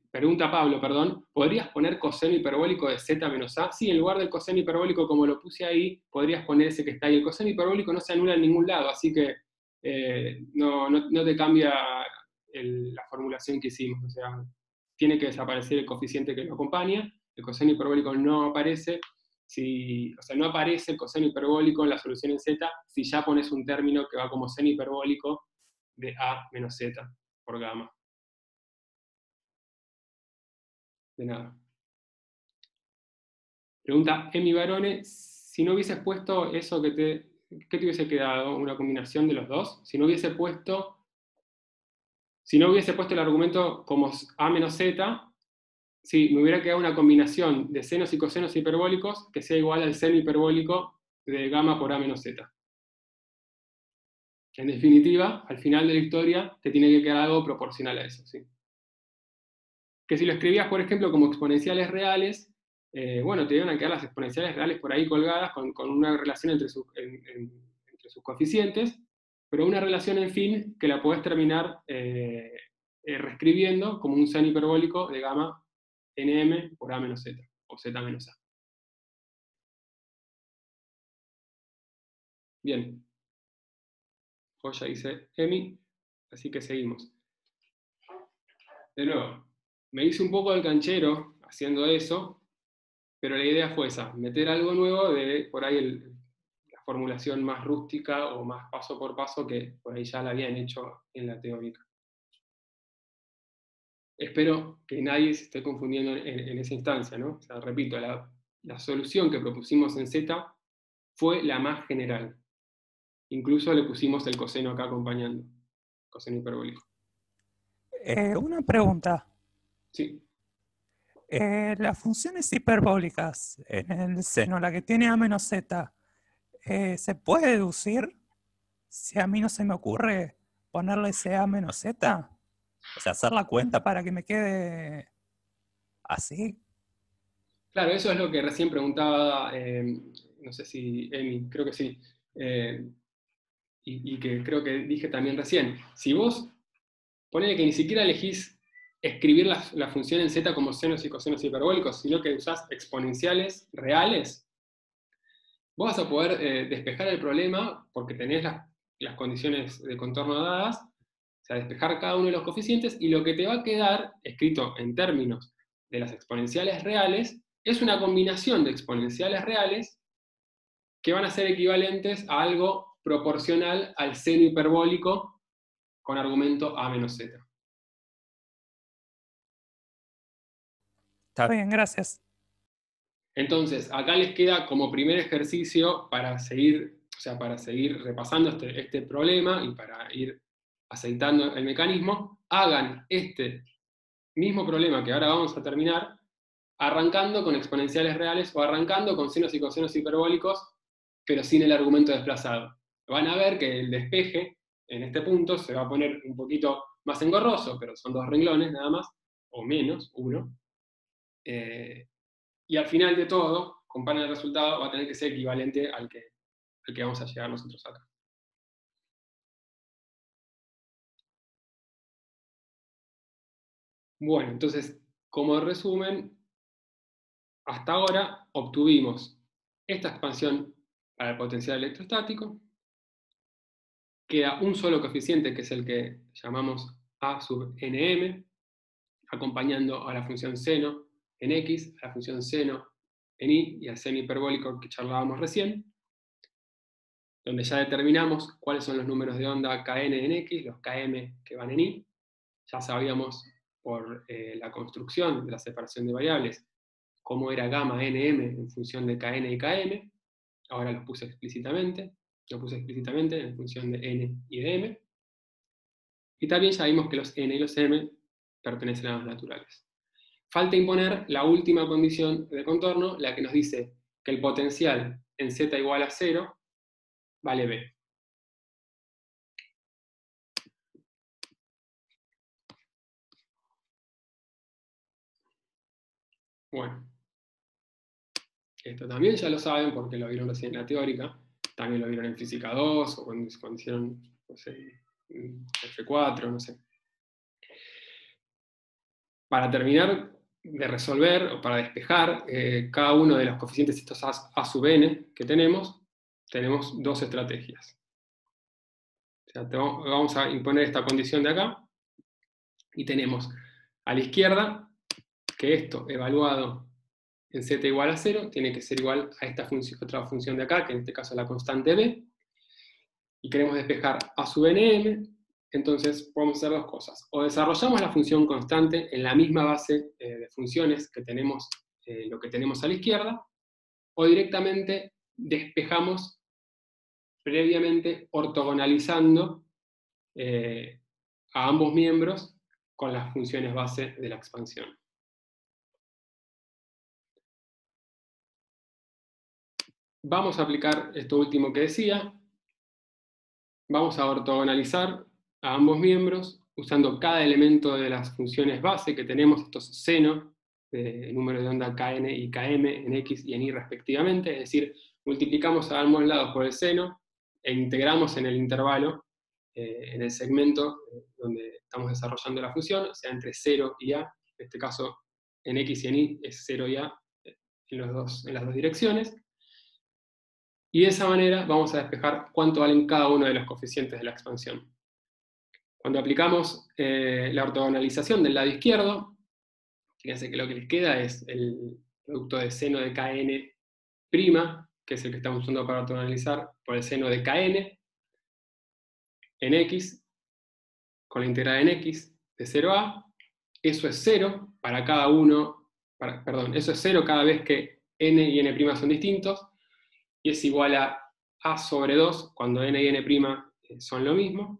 pregunta Pablo, perdón, ¿podrías poner coseno hiperbólico de z menos a? Sí, en lugar del coseno hiperbólico como lo puse ahí, podrías poner ese que está ahí. El coseno hiperbólico no se anula en ningún lado, así que no te cambia la formulación que hicimos. O sea, tiene que desaparecer el coeficiente que lo acompaña, el coseno hiperbólico no aparece, o sea, no aparece el coseno hiperbólico en la solución en z si ya pones un término que va como seno hiperbólico de a menos z por gamma. De nada. Pregunta Emi Barone, si no hubieses puesto eso ¿qué te hubiese quedado? ¿Una combinación de los dos? Si no hubiese puesto el argumento como a menos z, sí, me hubiera quedado una combinación de senos y cosenos hiperbólicos que sea igual al seno hiperbólico de gamma por a menos z. En definitiva, al final de la historia, te tiene que quedar algo proporcional a eso, ¿sí? Que si lo escribías, por ejemplo, como exponenciales reales, bueno, te iban a quedar las exponenciales reales por ahí colgadas con una relación entre sus coeficientes, pero una relación, en fin, que la podés terminar reescribiendo como un seno hiperbólico de gamma nm por a menos z, o z menos a. Bien. Hoy ya dice Emi, así que seguimos. De nuevo, me hice un poco del canchero haciendo eso, pero la idea fue esa, meter algo nuevo de por ahí la formulación más rústica o más paso por paso que por ahí ya la habían hecho en la teórica. Espero que nadie se esté confundiendo en esa instancia, ¿no? O sea, repito, la solución que propusimos en Z fue la más general. Incluso le pusimos el coseno acá acompañando, coseno hiperbólico. Una pregunta. Sí. Las funciones hiperbólicas en el seno, la que tiene a menos z, ¿se puede deducir? Si a mí no se me ocurre ponerle ese a menos z, o sea, hacer la cuenta para que me quede así. Claro, eso es lo que recién preguntaba, no sé si Emi, creo que sí, y que creo que dije también recién. Si vos ponele que ni siquiera elegís escribir la función en z como senos y cosenos hiperbólicos, sino que usás exponenciales reales, vos vas a poder despejar el problema porque tenés las condiciones de contorno dadas, o sea, despejar cada uno de los coeficientes, y lo que te va a quedar, escrito en términos de las exponenciales reales, es una combinación de exponenciales reales que van a ser equivalentes a algo proporcional al seno hiperbólico con argumento a menos z. Está bien, gracias. Entonces, acá les queda como primer ejercicio para seguir, o sea, para seguir repasando este problema y para ir aceitando el mecanismo, hagan este mismo problema que ahora vamos a terminar, arrancando con exponenciales reales o arrancando con senos y cosenos hiperbólicos, pero sin el argumento desplazado. Van a ver que el despeje en este punto se va a poner un poquito más engorroso, pero son 2 renglones nada más, o menos, 1. Y al final de todo, comparen el resultado, va a tener que ser equivalente al que vamos a llegar nosotros acá. Bueno, entonces, como resumen, hasta ahora obtuvimos esta expansión para el potencial electrostático, queda un solo coeficiente, que es el que llamamos A sub nm, acompañando a la función seno en x, a la función seno en y, y al seno hiperbólico que charlábamos recién, donde ya determinamos cuáles son los números de onda Kn en x, los Km que van en y. Ya sabíamos por la construcción de la separación de variables cómo era gamma nm en función de Kn y Km. Ahora lo puse explícitamente en función de n y de m. Y también ya vimos que los n y los m pertenecen a los naturales. Falta imponer la última condición de contorno, la que nos dice que el potencial en z igual a 0 vale b. Bueno, esto también ya lo saben porque lo vieron recién en la teórica, también lo vieron en física 2 o cuando hicieron, no sé, F4, no sé. Para terminar de resolver o para despejar cada uno de los coeficientes estos a sub n que tenemos 2 estrategias. O sea, vamos a imponer esta condición de acá, Y tenemos a la izquierda que esto evaluado en z igual a 0 tiene que ser igual a esta otra función de acá, que en este caso es la constante b, y queremos despejar a sub nm, entonces podemos hacer dos cosas. O desarrollamos la función constante en la misma base de funciones que tenemos, lo que tenemos a la izquierda, o directamente despejamos previamente ortogonalizando a ambos miembros con las funciones base de la expansión. Vamos a aplicar esto último que decía. Vamos a ortogonalizar a ambos miembros usando cada elemento de las funciones base que tenemos, estos seno, de número de onda kn y km en x y en y respectivamente, es decir, multiplicamos a ambos lados por el seno e integramos en el intervalo, en el segmento donde estamos desarrollando la función, o sea, entre 0 y a, en este caso en x y en y es 0 y a en las dos direcciones. Y de esa manera vamos a despejar cuánto valen cada uno de los coeficientes de la expansión. Cuando aplicamos la ortogonalización del lado izquierdo, fíjense que lo que les queda es el producto de seno de kn', que es el que estamos usando para ortogonalizar, por el seno de kn en x, con la integral en x de 0 a. Eso es 0 para cada uno, eso es 0 cada vez que n y n' son distintos, y es igual a sobre 2 cuando n y n' son lo mismo,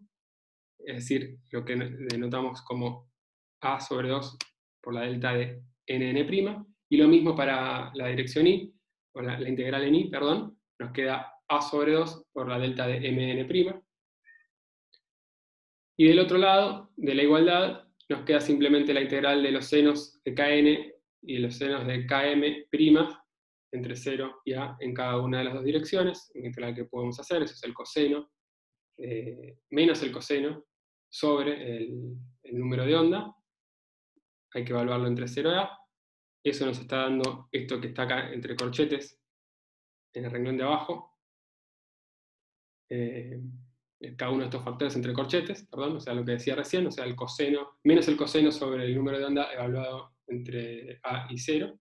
es decir, lo que denotamos como a sobre 2 por la delta de nn', y lo mismo para la dirección y, o la integral en y, perdón, nos queda a sobre 2 por la delta de mn'. Y del otro lado, de la igualdad, nos queda simplemente la integral de los senos de kn y los senos de km' entre 0 y a en cada una de las dos direcciones, una integral que podemos hacer, eso es el coseno, menos el coseno, sobre el número de onda, hay que evaluarlo entre 0 y a, eso nos está dando esto que está acá entre corchetes, en el renglón de abajo, cada uno de estos factores entre corchetes, perdón, o sea, lo que decía recién, o sea, el coseno, menos el coseno sobre el número de onda evaluado entre a y 0.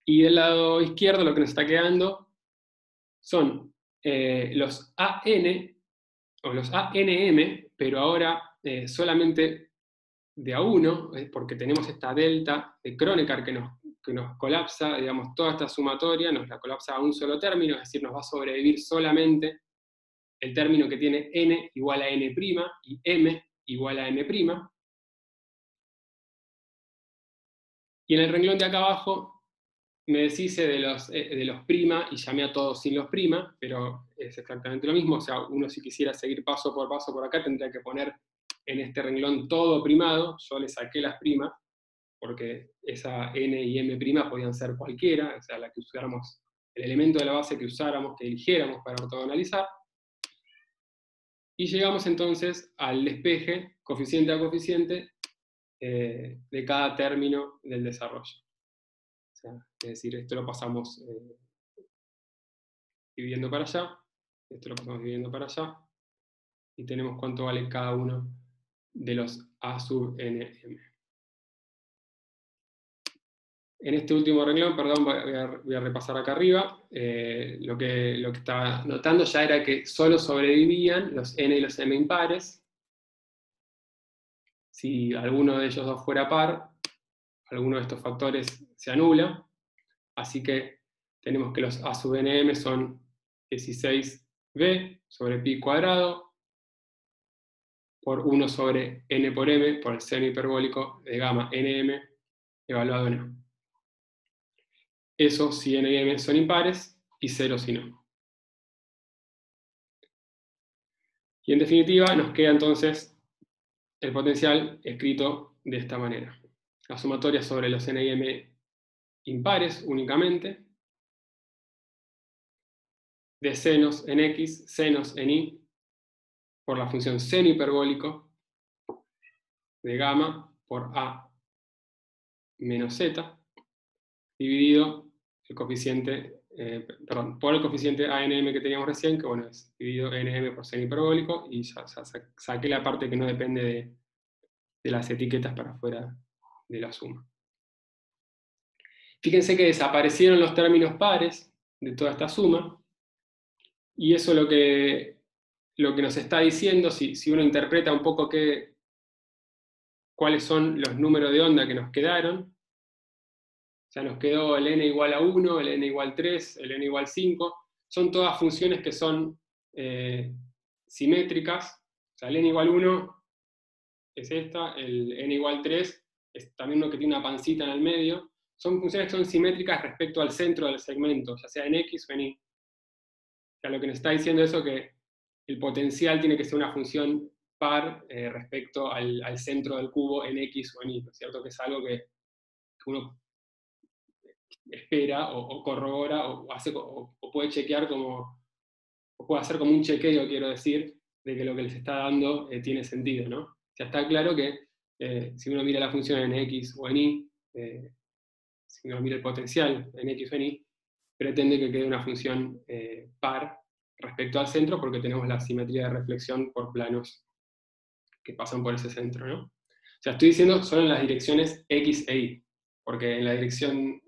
Y del lado izquierdo lo que nos está quedando son los AN o los ANM, pero ahora solamente de a 1, porque tenemos esta delta de Kronecker que nos colapsa, digamos, toda esta sumatoria, nos la colapsa a un solo término, es decir, nos va a sobrevivir solamente el término que tiene n igual a n' y m igual a m'. Y en el renglón de acá abajo me deshice de los prima y llamé a todos sin los prima, pero es exactamente lo mismo. O sea, uno si quisiera seguir paso por paso por acá tendría que poner en este renglón todo primado. Yo le saqué las primas, porque esa n y m' podían ser cualquiera, o sea, la que usáramos, el elemento de la base que usáramos, que eligiéramos para ortogonalizar. Y llegamos entonces al despeje, coeficiente a coeficiente, de cada término del desarrollo. O sea, es decir, esto lo pasamos dividiendo para allá, esto lo pasamos dividiendo para allá, y tenemos cuánto vale cada uno de los a sub nm. En este último renglón, perdón, voy a repasar acá arriba, lo que estaba notando ya era que solo sobrevivían los n y los m impares. Si alguno de ellos dos fuera par, alguno de estos factores se anula, así que tenemos que los a sub nm son 16b sobre pi cuadrado por 1 sobre n por m por el seno hiperbólico de gamma nm evaluado en a. Eso si n y m son impares y 0 si no. Y en definitiva nos queda entonces el potencial escrito de esta manera. La sumatoria sobre los n y m impares únicamente, de senos en x, senos en y, por la función seno hiperbólico de gamma por a menos z, dividido el coeficiente, por el coeficiente ANM que teníamos recién, que bueno, es dividido NM por seno hiperbólico, y ya saqué la parte que no depende de las etiquetas para afuera de la suma. Fíjense que desaparecieron los términos pares de toda esta suma, y eso lo que nos está diciendo, si uno interpreta un poco cuáles son los números de onda que nos quedaron, o sea, nos quedó el n igual a 1, el n igual 3, el n igual 5, son todas funciones que son simétricas, o sea, el n igual 1 es esta, el n igual 3 es también uno que tiene una pancita en el medio, son funciones que son simétricas respecto al centro del segmento, ya sea en x o en y. O sea, lo que nos está diciendo eso es que el potencial tiene que ser una función par respecto al centro del cubo en x o en y, ¿no es cierto? Que es algo que uno espera o corrobora o puede chequear o puede hacer como un chequeo, quiero decir, de que lo que les está dando tiene sentido, ¿no? O sea, está claro que si uno mira la función en x o en y, si uno mira el potencial en x o en y, pretende que quede una función par respecto al centro porque tenemos la simetría de reflexión por planos que pasan por ese centro, ¿no? O sea, estoy diciendo solo en las direcciones x e y, porque en la dirección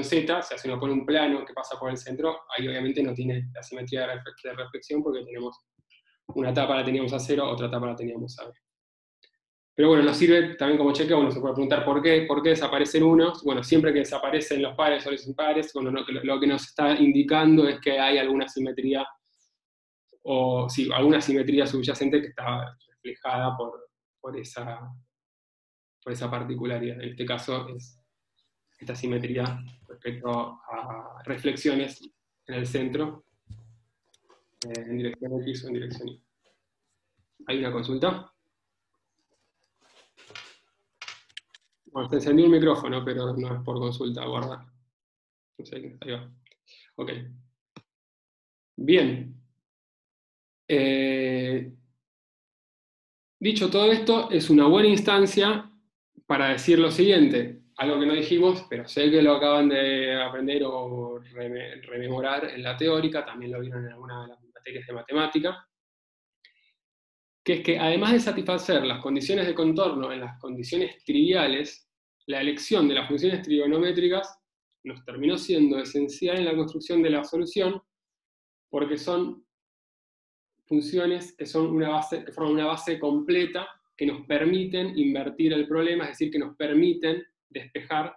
z, o sea, si uno pone un plano que pasa por el centro, ahí obviamente no tiene la simetría de reflexión porque tenemos una etapa la teníamos a 0, otra etapa la teníamos a b. Pero bueno, nos sirve también como chequeo, uno se puede preguntar por qué desaparecen unos. Bueno, siempre que desaparecen los pares o los impares, bueno, lo que nos está indicando es que hay alguna simetría, o sí, alguna simetría subyacente que está reflejada por esa particularidad. En este caso es esta simetría respecto a reflexiones en el centro, en dirección X o en dirección Y. ¿Hay una consulta? Bueno, se encendió el micrófono, pero no es por consulta, guarda. No sé, ahí va. Ok. Bien. Dicho todo esto, es una buena instancia para decir lo siguiente, algo que no dijimos, pero sé que lo acaban de aprender o rememorar en la teórica, también lo vieron en alguna de las materias de matemática, que es que además de satisfacer las condiciones de contorno en las condiciones triviales, la elección de las funciones trigonométricas nos terminó siendo esencial en la construcción de la solución, porque son funciones que forman una base completa que nos permiten invertir el problema, es decir, que nos permiten despejar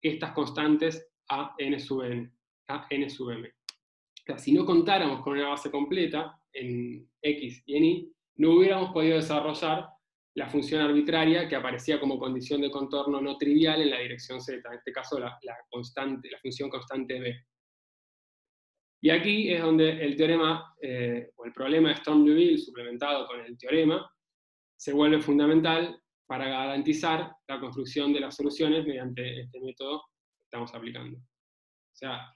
estas constantes a n sub n, a n sub m. O sea, si no contáramos con una base completa en x y en y, no hubiéramos podido desarrollar la función arbitraria que aparecía como condición de contorno no trivial en la dirección z, en este caso la función constante b. Y aquí es donde el teorema, o el problema de Sturm-Liouville suplementado con el teorema, se vuelve fundamental para garantizar la construcción de las soluciones mediante este método que estamos aplicando. O sea,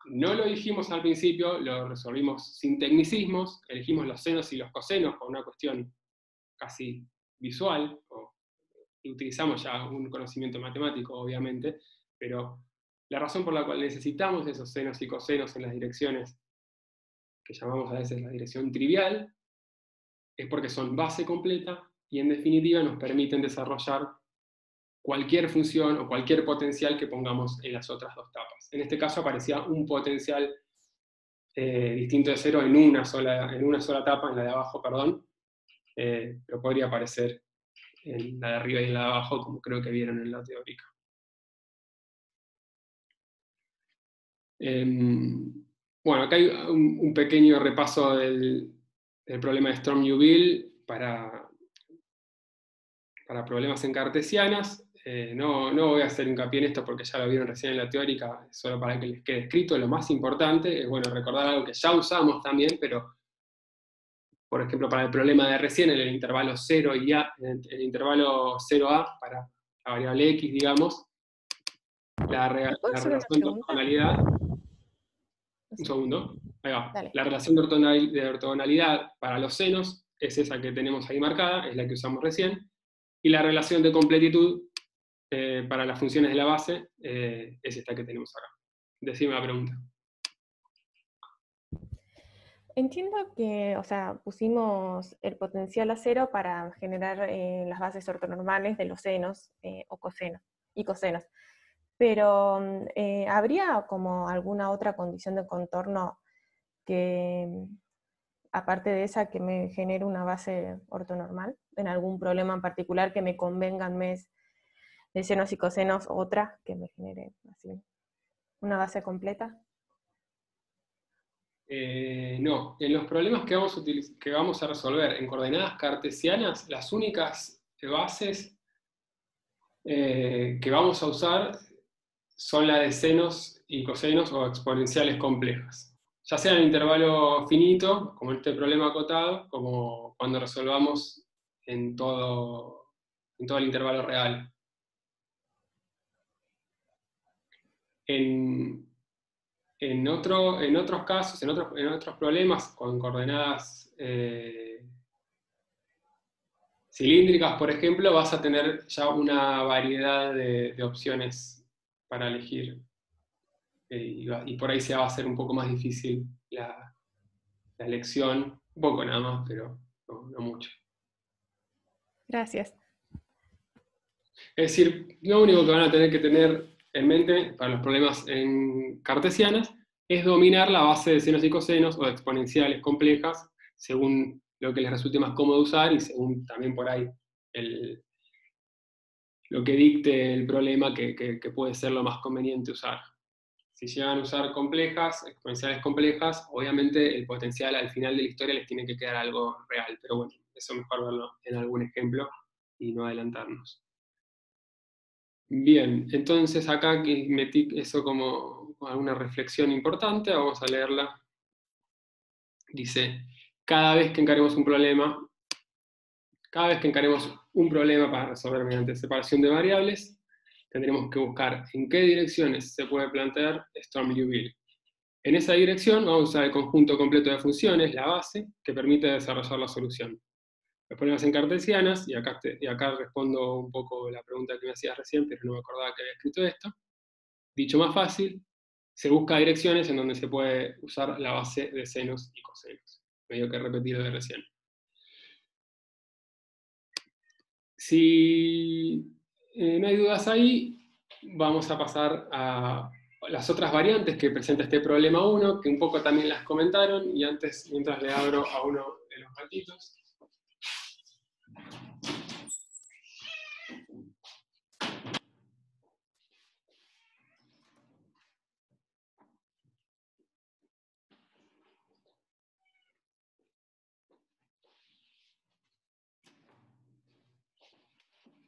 no lo dijimos al principio, lo resolvimos sin tecnicismos, elegimos los senos y los cosenos por una cuestión casi visual, y utilizamos ya un conocimiento matemático, obviamente, pero la razón por la cual necesitamos esos senos y cosenos en las direcciones que llamamos a veces la dirección trivial, es porque son base completa y en definitiva nos permiten desarrollar cualquier función o cualquier potencial que pongamos en las otras dos tapas. En este caso aparecía un potencial distinto de cero en una sola tapa, en la de abajo, perdón, pero podría aparecer en la de arriba y en la de abajo, como creo que vieron en la teórica. Bueno, acá hay un pequeño repaso del problema de Sturm-Liouville para problemas en cartesianas. No voy a hacer hincapié en esto porque ya lo vieron recién en la teórica, solo para que les quede escrito. Lo más importante es, bueno, recordar algo que ya usamos también, pero, por ejemplo, para el problema de recién, en el intervalo 0 y A, en el intervalo 0A, para la variable X, digamos, la relación de ortogonalidad. Un segundo, ahí va. Dale. La relación de ortogonalidad para los senos es esa que tenemos ahí marcada, es la que usamos recién, y la relación de completitud para las funciones de la base es esta que tenemos acá. Decime la pregunta. Entiendo que, o sea, pusimos el potencial a 0 para generar las bases ortonormales de los senos o cosenos y cosenos. Pero ¿habría como alguna otra condición de contorno que, aparte de esa, que me genere una base ortonormal? ¿En algún problema en particular que me convenga en vez de senos y cosenos otra que me genere así una base completa? No, en los problemas que vamos a resolver en coordenadas cartesianas, las únicas bases que vamos a usar son las de senos y cosenos o exponenciales complejas. Ya sea en intervalo finito, como en este problema acotado, como cuando resolvamos en todo el intervalo real. En otros casos, en otros problemas con coordenadas cilíndricas, por ejemplo, vas a tener ya una variedad de opciones para elegir. Y por ahí se va a hacer un poco más difícil la elección, un poco nada más, pero no mucho. Gracias. Es decir, lo único que van a tener que tener en mente para los problemas en cartesianas es dominar la base de senos y cosenos o de exponenciales complejas, según lo que les resulte más cómodo usar y según también por ahí lo que dicte el problema que puede ser lo más conveniente usar. Si llegan a usar complejas, exponenciales complejas, obviamente el potencial al final de la historia les tiene que quedar algo real, pero bueno, eso mejor verlo en algún ejemplo y no adelantarnos. Bien, entonces acá que metí eso como alguna reflexión importante, vamos a leerla. Dice, cada vez que encaremos un problema para resolver mediante separación de variables, tendremos que buscar en qué direcciones se puede plantear Sturm-Liouville. En esa dirección vamos a usar el conjunto completo de funciones, la base, que permite desarrollar la solución. Los problemas en cartesianas, y acá respondo un poco la pregunta que me hacías recién, pero no me acordaba que había escrito esto. Dicho más fácil, se busca direcciones en donde se puede usar la base de senos y cosenos. Medio que he repetido de recién. Si no hay dudas ahí, vamos a pasar a las otras variantes que presenta este problema 1, que un poco también las comentaron, y antes, mientras le abro a uno de los ratitos.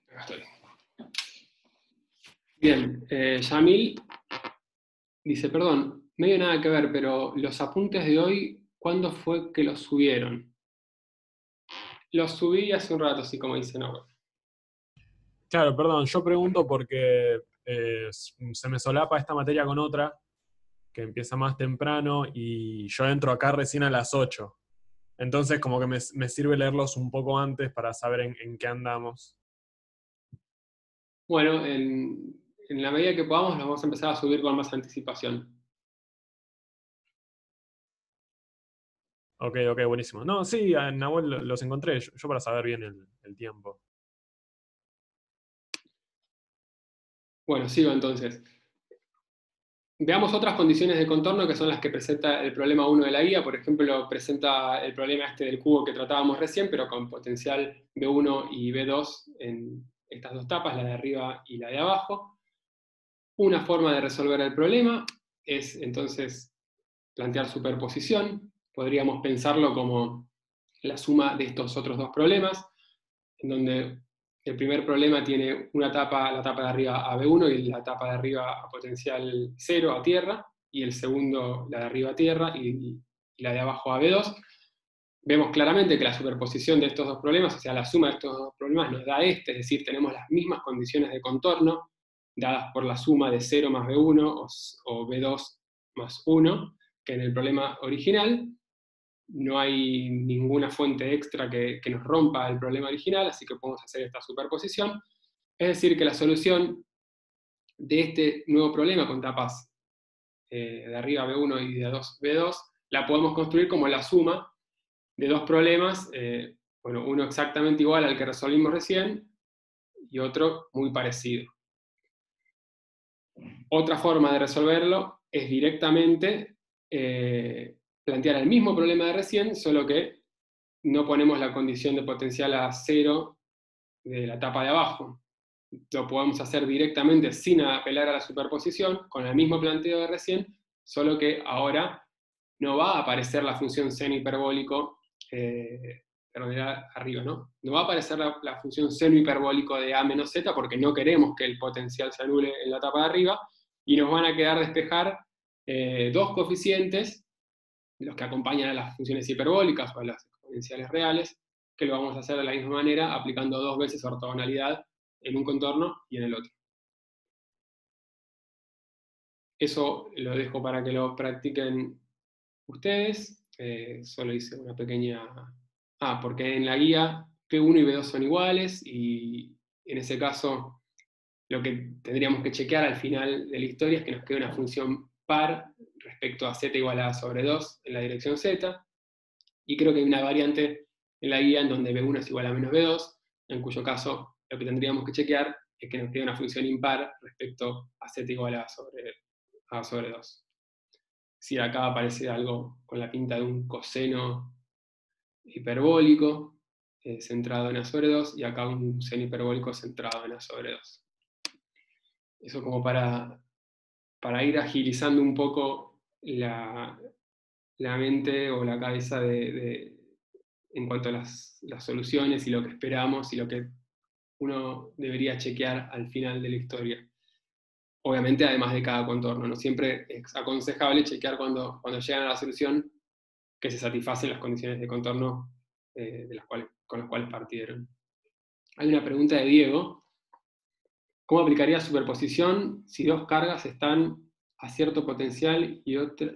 Acá estoy. Bien, Yamil dice, perdón, medio nada que ver, pero los apuntes de hoy, ¿cuándo fue que los subieron? Los subí hace un rato, así como dice Norbert. Claro, perdón, yo pregunto porque se me solapa esta materia con otra, que empieza más temprano, y yo entro acá recién a las 8. Entonces como que me sirve leerlos un poco antes para saber en qué andamos. Bueno, en la medida que podamos los vamos a empezar a subir con más anticipación. Ok, buenísimo. No, sí, en Nahuel los encontré, yo para saber bien el tiempo. Bueno, sigo entonces. Veamos otras condiciones de contorno que son las que presenta el problema 1 de la guía. Por ejemplo, presenta el problema este del cubo que tratábamos recién, pero con potencial B1 y B2 en estas dos tapas, la de arriba y la de abajo. Una forma de resolver el problema es entonces plantear superposición. Podríamos pensarlo como la suma de estos otros dos problemas, en donde el primer problema tiene la tapa de arriba a B1 y la tapa de arriba a potencial 0 a tierra, y el segundo la de arriba a tierra y la de abajo a B2. Vemos claramente que la superposición de estos dos problemas, o sea, la suma de estos dos problemas nos da es decir, tenemos las mismas condiciones de contorno dadas por la suma de 0 más B1 o B2 más 1, que en el problema original. No hay ninguna fuente extra que nos rompa el problema original, así que podemos hacer esta superposición. Es decir, que la solución de este nuevo problema con tapas de arriba B1 y de 2 B2 la podemos construir como la suma de dos problemas, bueno, uno exactamente igual al que resolvimos recién, y otro muy parecido. Otra forma de resolverlo es directamente plantear el mismo problema de recién, solo que no ponemos la condición de potencial a 0 de la etapa de abajo. Lo podemos hacer directamente sin apelar a la superposición, con el mismo planteo de recién, solo que ahora no va a aparecer la función seno hiperbólico, perdón, arriba, ¿no? No va a aparecer la función seno hiperbólico de a menos z, porque no queremos que el potencial se anule en la etapa de arriba, y nos van a quedar despejar dos coeficientes, los que acompañan a las funciones hiperbólicas o a las exponenciales reales, que lo vamos a hacer de la misma manera, aplicando dos veces ortogonalidad en un contorno y en el otro. Eso lo dejo para que lo practiquen ustedes. Solo hice una pequeña... porque en la guía P1 y B2 son iguales, y en ese caso lo que tendríamos que chequear al final de la historia es que nos quede una función par respecto a z igual a a sobre 2 en la dirección z, y creo que hay una variante en la guía en donde B1 es igual a menos B2, en cuyo caso lo que tendríamos que chequear es que nos quede una función impar respecto a z igual a sobre 2. Si acá aparece algo con la pinta de un coseno hiperbólico centrado en a sobre 2, y acá un seno hiperbólico centrado en a sobre 2. Eso como para ir agilizando un poco la mente o la cabeza en cuanto a las soluciones y lo que esperamos y lo que uno debería chequear al final de la historia. Obviamente, además de cada contorno, ¿no? Siempre es aconsejable chequear cuando llegan a la solución que se satisfacen las condiciones de contorno con las cuales partieron. Hay una pregunta de Diego. ¿Cómo aplicaría superposición si dos cargas están a cierto potencial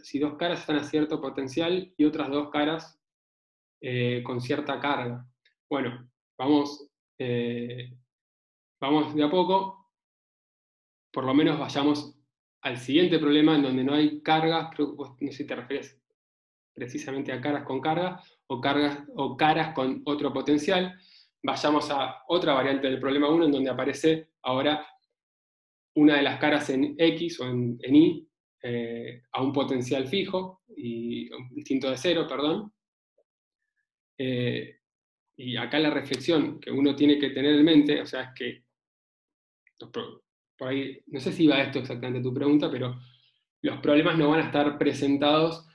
si dos caras están a cierto potencial y otras dos caras con cierta carga? Bueno, vamos de a poco, por lo menos vayamos al siguiente problema en donde no hay cargas. Creo que no sé si te refieres precisamente a caras con carga o caras con otro potencial. Vayamos a otra variante del problema 1 en donde aparece ahora una de las caras en X o en Y a un potencial fijo, y distinto de 0, perdón. Y acá la reflexión que uno tiene que tener en mente, o sea, es que, por ahí, no sé si va esto exactamente tu pregunta, pero los problemas no van a estar presentados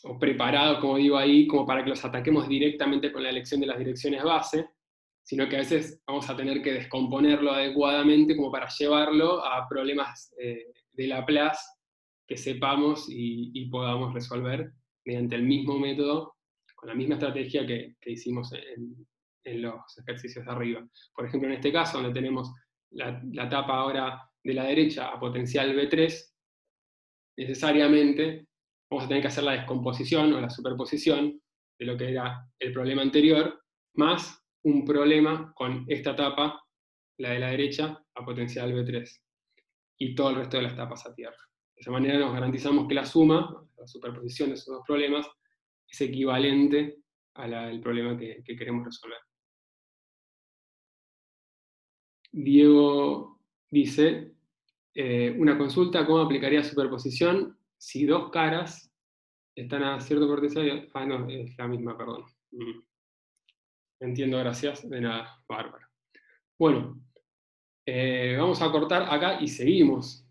o preparados, como digo ahí, como para que los ataquemos directamente con la elección de las direcciones base, sino que a veces vamos a tener que descomponerlo adecuadamente como para llevarlo a problemas de Laplace que sepamos y podamos resolver mediante el mismo método, con la misma estrategia que hicimos en los ejercicios de arriba. Por ejemplo, en este caso, donde tenemos la etapa ahora de la derecha a potencial B3, necesariamente vamos a tener que hacer la descomposición o la superposición de lo que era el problema anterior, más un problema con esta etapa, la de la derecha, a potencial B3, y todo el resto de las tapas a tierra. De esa manera nos garantizamos que la suma, la superposición de esos dos problemas, es equivalente al problema que queremos resolver. Diego dice, una consulta: ¿cómo aplicaría superposición si dos caras están a cierto potencial? No, es la misma, perdón. Entiendo, gracias. De nada, bárbaro. Bueno, vamos a cortar acá y seguimos